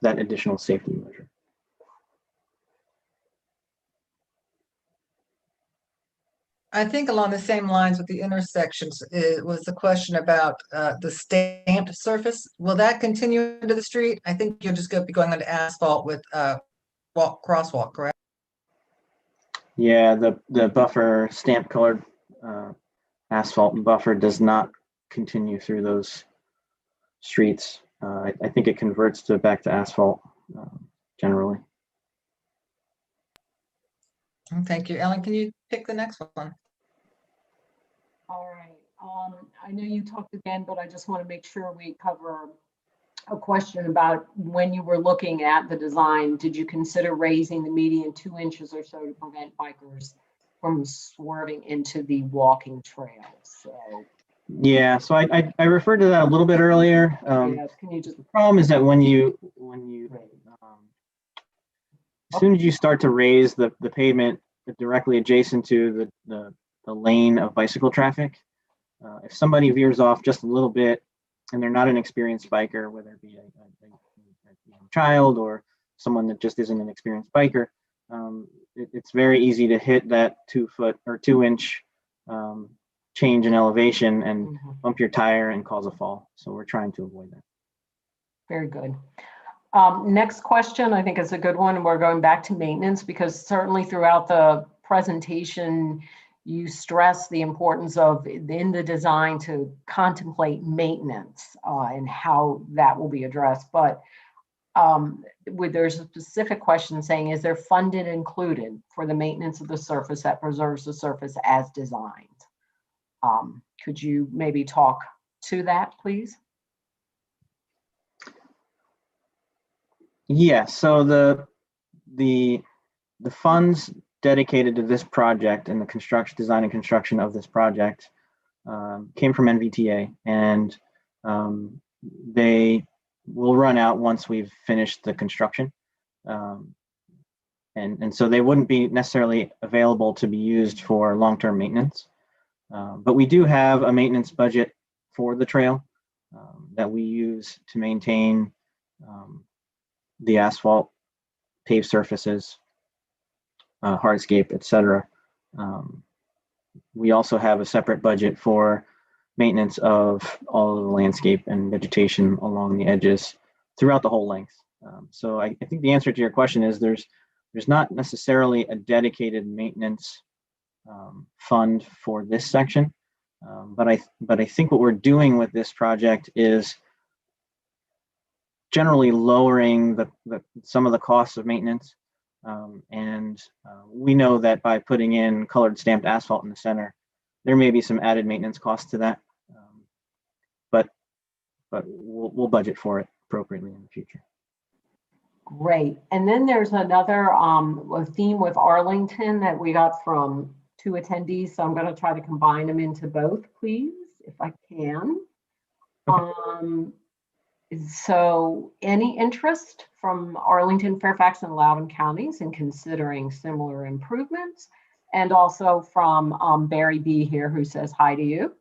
that additional safety measure. I think along the same lines with the intersections, it was the question about the stamped surface. Will that continue into the street? I think you'll just be going onto asphalt with crosswalk, correct? Yeah, the buffer, stamp colored asphalt buffer does not continue through those streets. I think it converts back to asphalt generally. Thank you. Ellen, can you pick the next one? All right. I know you talked again, but I just want to make sure we cover a question about when you were looking at the design. Did you consider raising the median 2 inches or so to prevent bikers from swerving into the walking trail? So yeah, so I referred to that a little bit earlier. yes, can you just? The problem is that when you as soon as you start to raise the pavement directly adjacent to the lane of bicycle traffic, if somebody veers off just a little bit and they're not an experienced biker, whether it be a child or someone that just isn't an experienced biker, it's very easy to hit that 2-foot or 2-inch change in elevation and bump your tire and cause a fall. So we're trying to avoid that. Very good. Next question, I think is a good one. We're going back to maintenance because certainly throughout the presentation, you stress the importance of in the design to contemplate maintenance and how that will be addressed. But there's a specific question saying, is there funding included for the maintenance of the surface that preserves the surface as designed? Could you maybe talk to that, please? Yeah, so the funds dedicated to this project and the design and construction of this project came from NVTA, and they will run out once we've finished the construction. And so they wouldn't be necessarily available to be used for long-term maintenance. But we do have a maintenance budget for the trail that we use to maintain the asphalt, paved surfaces, hardscape, etc. We also have a separate budget for maintenance of all of the landscape and vegetation along the edges throughout the whole length. So I think the answer to your question is there's not necessarily a dedicated maintenance fund for this section, but I think what we're doing with this project is generally lowering some of the costs of maintenance. And we know that by putting in colored stamped asphalt in the center, there may be some added maintenance costs to that, but we'll budget for it appropriately in the future. Great. And then there's another a theme with Arlington that we got from 2 attendees. So I'm going to try to combine them into both, please, if I can. Okay. So any interest from Arlington, Fairfax, and Loudoun counties in considering similar improvements? And also from Barry B here, who says hi to you.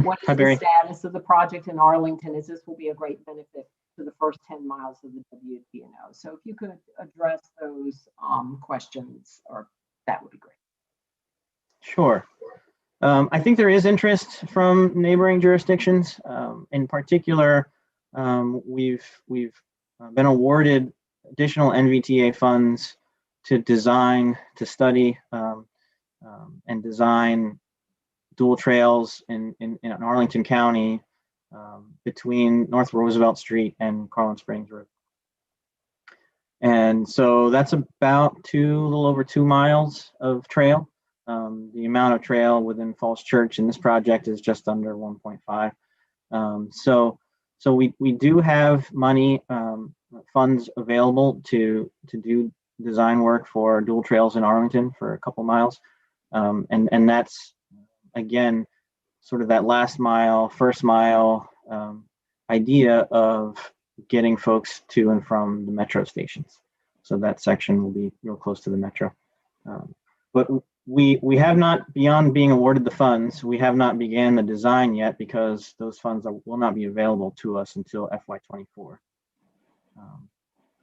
What is Hi, Barry. the status of the project in Arlington, as this will be a great benefit to the first 10 miles of the W&OD? So if you could address those questions, or that would be great. Sure. I think there is interest from neighboring jurisdictions. In particular, we've been awarded additional NVTA funds to design, to study, and design dual trails in Arlington County between North Roosevelt Street and Carlin Springs Road. And so that's about a little over 2 miles of trail. The amount of trail within Falls Church in this project is just under 1.5. So we do have money, funds available to do design work for dual trails in Arlington for a couple miles. And that's, again, sort of that last mile, first mile idea of getting folks to and from the metro stations. So that section will be real close to the metro. But we have not, beyond being awarded the funds, we have not began the design yet because those funds will not be available to us until FY24.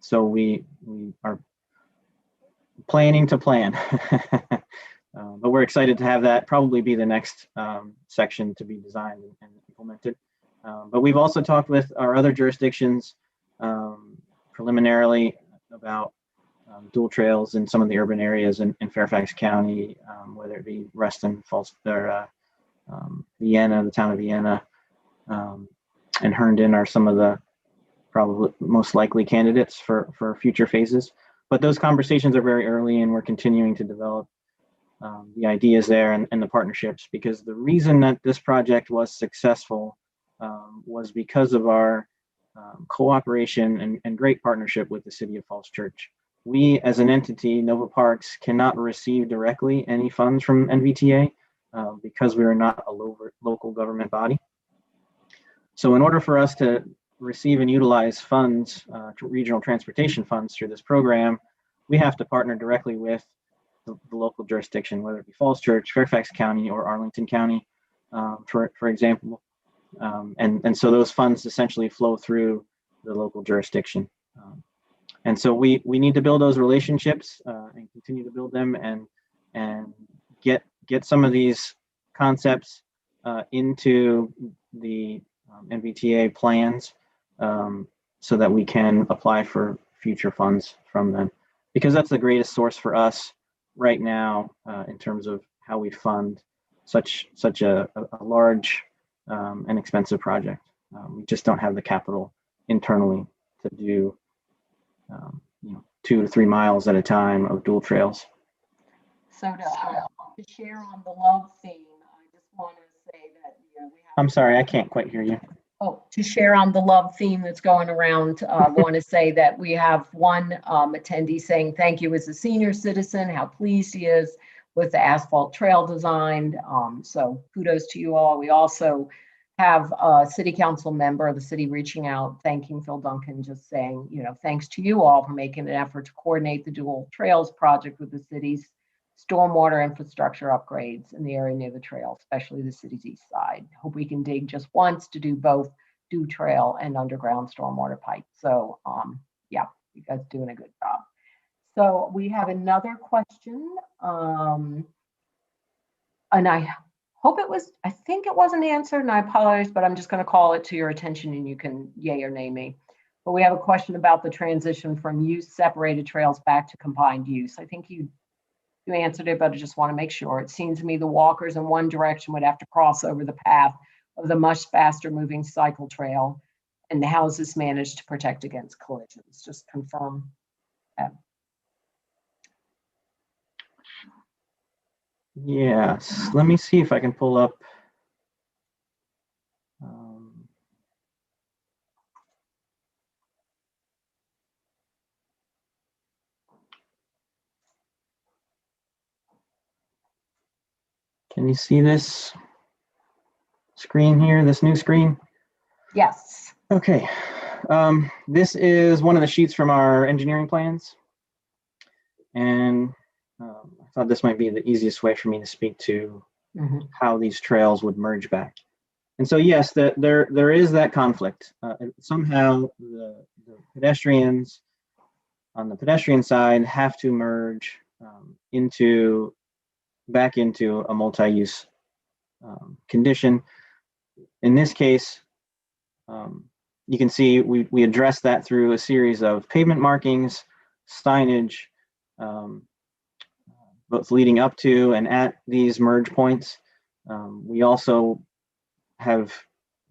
So we are planning to plan. But we're excited to have that probably be the next section to be designed and implemented. But we've also talked with our other jurisdictions preliminarily about dual trails in some of the urban areas in Fairfax County, whether it be Reston, Falls, or Vienna, the town of Vienna, and Herndon are some of the probably most likely candidates for future phases. But those conversations are very early, and we're continuing to develop the ideas there and the partnerships, because the reason that this project was successful was because of our cooperation and great partnership with the City of Falls Church. We, as an entity, Nova Parks, cannot receive directly any funds from NVTA because we are not a local government body. So in order for us to receive and utilize funds, regional transportation funds through this program, we have to partner directly with the local jurisdiction, whether it be Falls Church, Fairfax County, or Arlington County, for example. And so those funds essentially flow through the local jurisdiction. And so we need to build those relationships and continue to build them and get some of these concepts into the NVTA plans so that we can apply for future funds from them, because that's the greatest source for us right now in terms of how we fund such a large and expensive project. We just don't have the capital internally to do 2 to 3 miles at a time of dual trails. So to share on the love theme, I just want to say that we have. I'm sorry, I can't quite hear you. Oh, to share on the love theme that's going around, I want to say that we have one attendee saying thank you as a senior citizen, how pleased he is with the asphalt trail designed. So kudos to you all. We also have a city council member of the city reaching out, thanking Phil Duncan, just saying, you know, thanks to you all for making an effort to coordinate the dual trails project with the city's stormwater infrastructure upgrades in the area near the trail, especially the city's east side. Hope we can dig just once to do both dew trail and underground stormwater pipe. So yeah, you guys are doing a good job. So we have another question. And I hope it was, I think it wasn't answered, and I apologize, but I'm just going to call it to your attention and you can yay or nay me. But we have a question about the transition from use separated trails back to combined use. I think you answered it, but I just want to make sure. It seems to me the walkers in one direction would have to cross over the path of the much faster moving cycle trail. And how is this managed to protect against collisions? Just confirm that. Yes, let me see if I can pull up. Can you see this screen here, this new screen? Yes. Okay. This is one of the sheets from our engineering plans. And I thought this might be the easiest way for me to speak to how these trails would merge back. And so, yes, there is that conflict. Somehow the pedestrians on the pedestrian side have to merge back into a multi-use condition. In this case, you can see we addressed that through a series of pavement markings, signage, both leading up to and at these merge points. We also have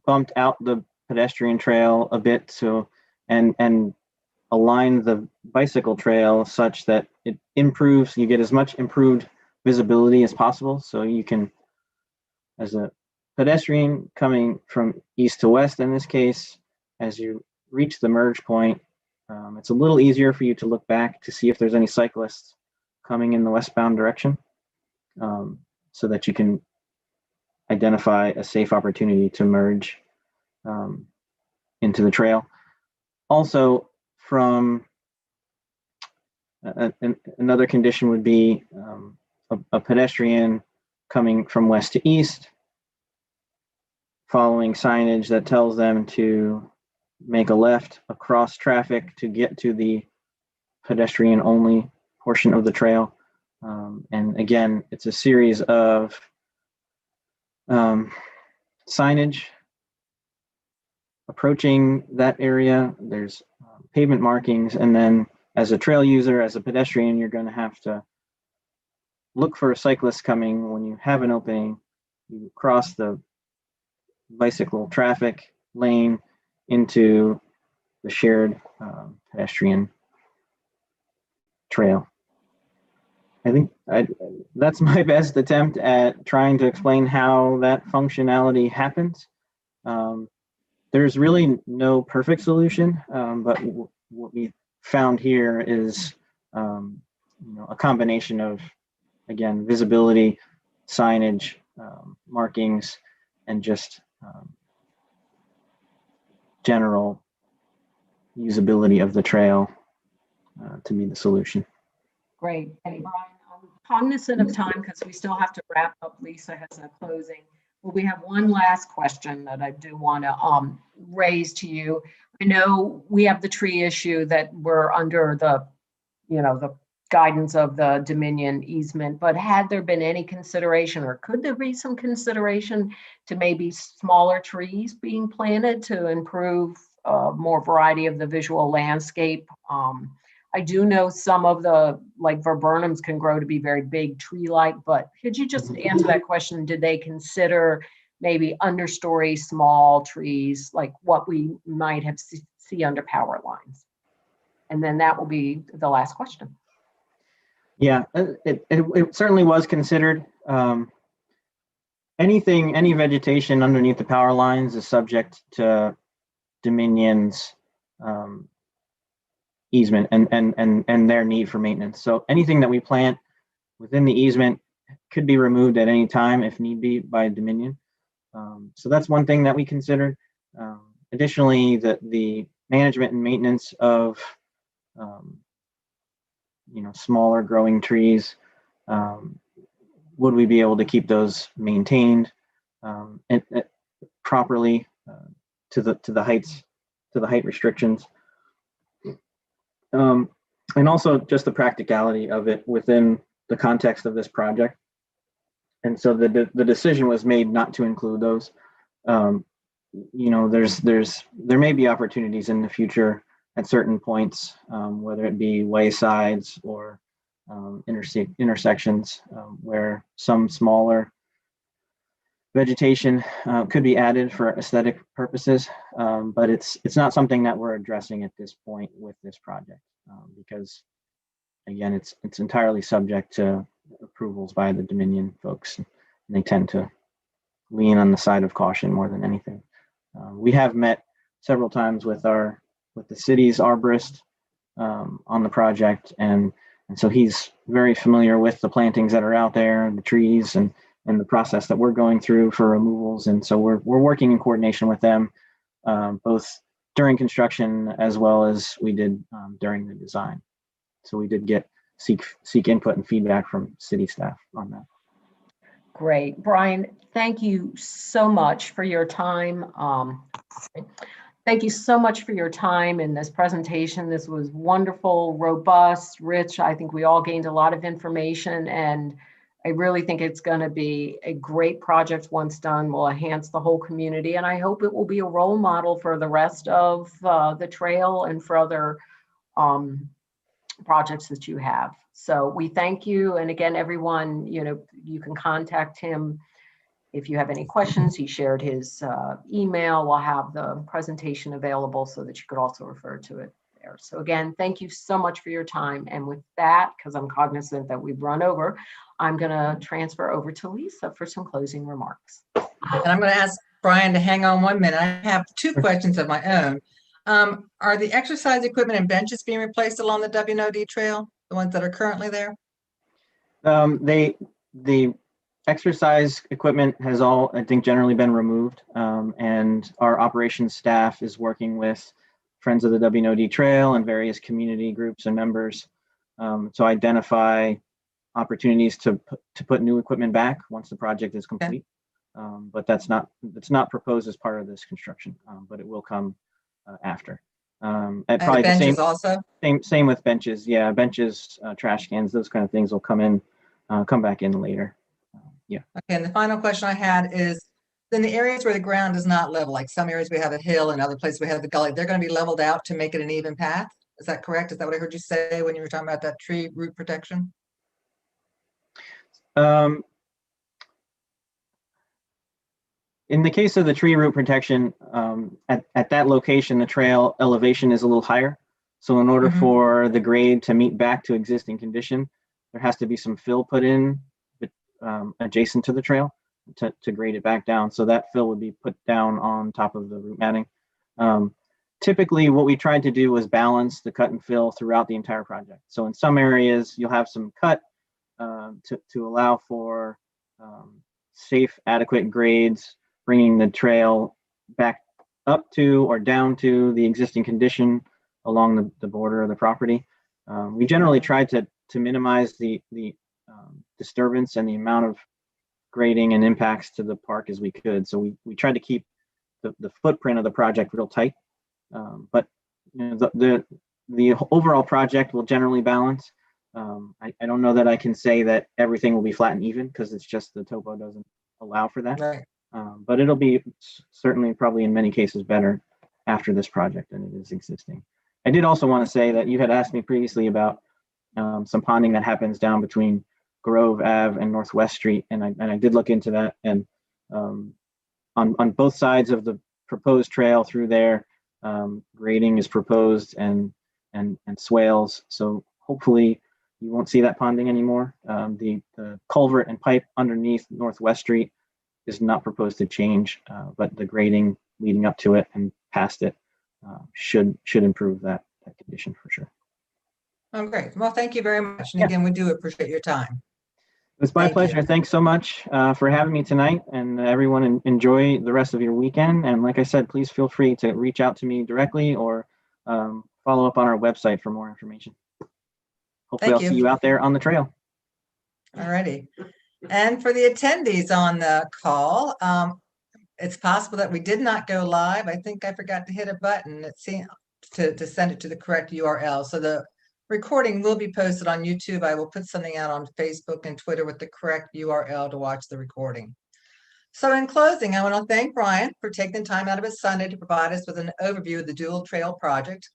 bumped out the pedestrian trail a bit and align the bicycle trail such that it improves, you get as much improved visibility as possible. So you can, as a pedestrian coming from east to west in this case, as you reach the merge point, it's a little easier for you to look back to see if there's any cyclists coming in the westbound direction, so that you can identify a safe opportunity to merge into the trail. Also, from another condition would be a pedestrian coming from west to east, following signage that tells them to make a left across traffic to get to the pedestrian only portion of the trail. And again, it's a series of signage approaching that area. There's pavement markings, and then as a trail user, as a pedestrian, you're going to have to look for a cyclist coming. When you have an opening, you cross the bicycle traffic lane into the shared pedestrian trail. I think that's my best attempt at trying to explain how that functionality happens. There's really no perfect solution, but what we found here is a combination of, again, visibility, signage, markings, and just general usability of the trail to be the solution. Great. And Brian, I'm cognizant of time because we still have to wrap up. Lisa has a closing. Well, we have one last question that I do want to raise to you. I know we have the tree issue that we're under the guidance of the Dominion easement, but had there been any consideration, or could there be some consideration to maybe smaller trees being planted to improve more variety of the visual landscape? I do know some of the, like, viburnums can grow to be very big tree-like, but could you just answer that question? Did they consider maybe understory small trees, like what we might have see under power lines? And then that will be the last question. Yeah, it certainly was considered. Any vegetation underneath the power lines is subject to Dominion's easement and their need for maintenance. So anything that we plant within the easement could be removed at any time if need be by Dominion. So that's one thing that we considered. Additionally, the management and maintenance of smaller growing trees, would we be able to keep those maintained and properly to the height restrictions, and also just the practicality of it within the context of this project. And so the decision was made not to include those. There may be opportunities in the future at certain points, whether it be waysides or intersections, where some smaller vegetation could be added for aesthetic purposes, but it's not something that we're addressing at this point with this project, because again, it's entirely subject to approvals by the Dominion folks, and they tend to lean on the side of caution more than anything. We have met several times with the city's arborist on the project, and so he's very familiar with the plantings that are out there and the trees and the process that we're going through for removals. And so we're working in coordination with them, both during construction as well as we did during the design. So we did seek input and feedback from city staff on that. Great. Brian, thank you so much for your time. Thank you so much for your time in this presentation. This was wonderful, robust, rich. I think we all gained a lot of information, and I really think it's going to be a great project once done. Will enhance the whole community, and I hope it will be a role model for the rest of the trail and for other projects that you have. So we thank you. And again, everyone, you can contact him if you have any questions. He shared his email. We'll have the presentation available so that you could also refer to it there. So again, thank you so much for your time. And with that, because I'm cognizant that we've run over, I'm going to transfer over to Lisa for some closing remarks. And I'm going to ask Brian to hang on 1 minute. I have 2 questions of my own. Are the exercise equipment and benches being replaced along the W&OD trail, the ones that are currently there? The exercise equipment has all, I think, generally been removed, and our operations staff is working with Friends of the W&OD Trail and various community groups and members to identify opportunities to put new equipment back once the project is complete. Okay. But it's not proposed as part of this construction, but it will come after. At probably the same also? Same with benches. Yeah, benches, trash cans, those kind of things will come back in later. Yeah. Okay. And the final question I had is, in the areas where the ground is not level, like some areas we have a hill and other places we have the gully, they're going to be leveled out to make it an even path. Is that correct? Is that what I heard you say when you were talking about that tree root protection? In the case of the tree root protection, at that location, the trail elevation is a little higher. So in order for the grade to meet back to existing condition, there has to be some fill put in adjacent to the trail to grade it back down. So that fill would be put down on top of the root matting. Typically, what we tried to do was balance the cut and fill throughout the entire project. So in some areas, you'll have some cut to allow for safe, adequate grades, bringing the trail back up to or down to the existing condition along the border of the property. We generally tried to minimize the disturbance and the amount of grading and impacts to the park as we could. So we tried to keep the footprint of the project real tight. But the overall project will generally balance. I don't know that I can say that everything will be flat and even, because it's just the topo doesn't allow for that. Right. But it'll be certainly probably in many cases better after this project than it is existing. I did also want to say that you had asked me previously about some ponding that happens down between Grove Ave and Northwest Street, and I did look into that. And on both sides of the proposed trail through there, grading is proposed and swales. So hopefully you won't see that ponding anymore. The culvert and pipe underneath Northwest Street is not proposed to change, but the grading leading up to it and past it should improve that condition for sure. Oh, great. Well, thank you very much. And again, we do appreciate your time. It's my Thank you. pleasure. Thanks so much for having me tonight, and everyone enjoy the rest of your weekend. And like I said, please feel free to reach out to me directly or follow up on our website for more information. Hopefully, Thank I'll see you. you out there on the trail. All righty. And for the attendees on the call, it's possible that we did not go live. I think I forgot to hit a button to send it to the correct URL. So the recording will be posted on YouTube. I will put something out on Facebook and Twitter with the correct URL to watch the recording. So in closing, I want to thank Brian for taking the time out of his Sunday to provide us with an overview of the Dual Trail project.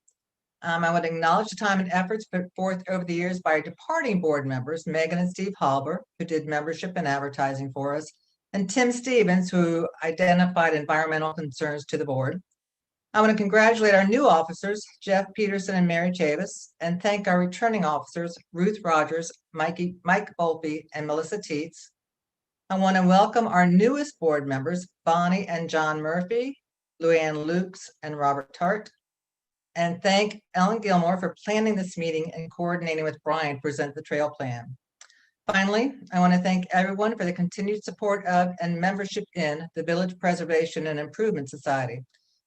I want to acknowledge the time and efforts put forth over the years by our departing board members, Megan and Steve Halber, who did membership and advertising for us, and Tim Stevens, who identified environmental concerns to the board. I want to congratulate our new officers, Jeff Peterson and Mary Chavis, and thank our returning officers, Ruth Rogers, Mike Volpe, and Melissa Teets. I want to welcome our newest board members, Bonnie and John Murphy, Luann Lukes, and Robert Tart. And thank Ellen Gilmore for planning this meeting and coordinating with Brian to present the trail plan. Finally, I want to thank everyone for the continued support of and membership in the Village Preservation and Improvement Society.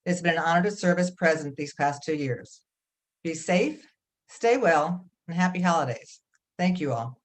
It's been an honor to serve as president these past 2 years. Be safe, stay well, and happy holidays. Thank you all.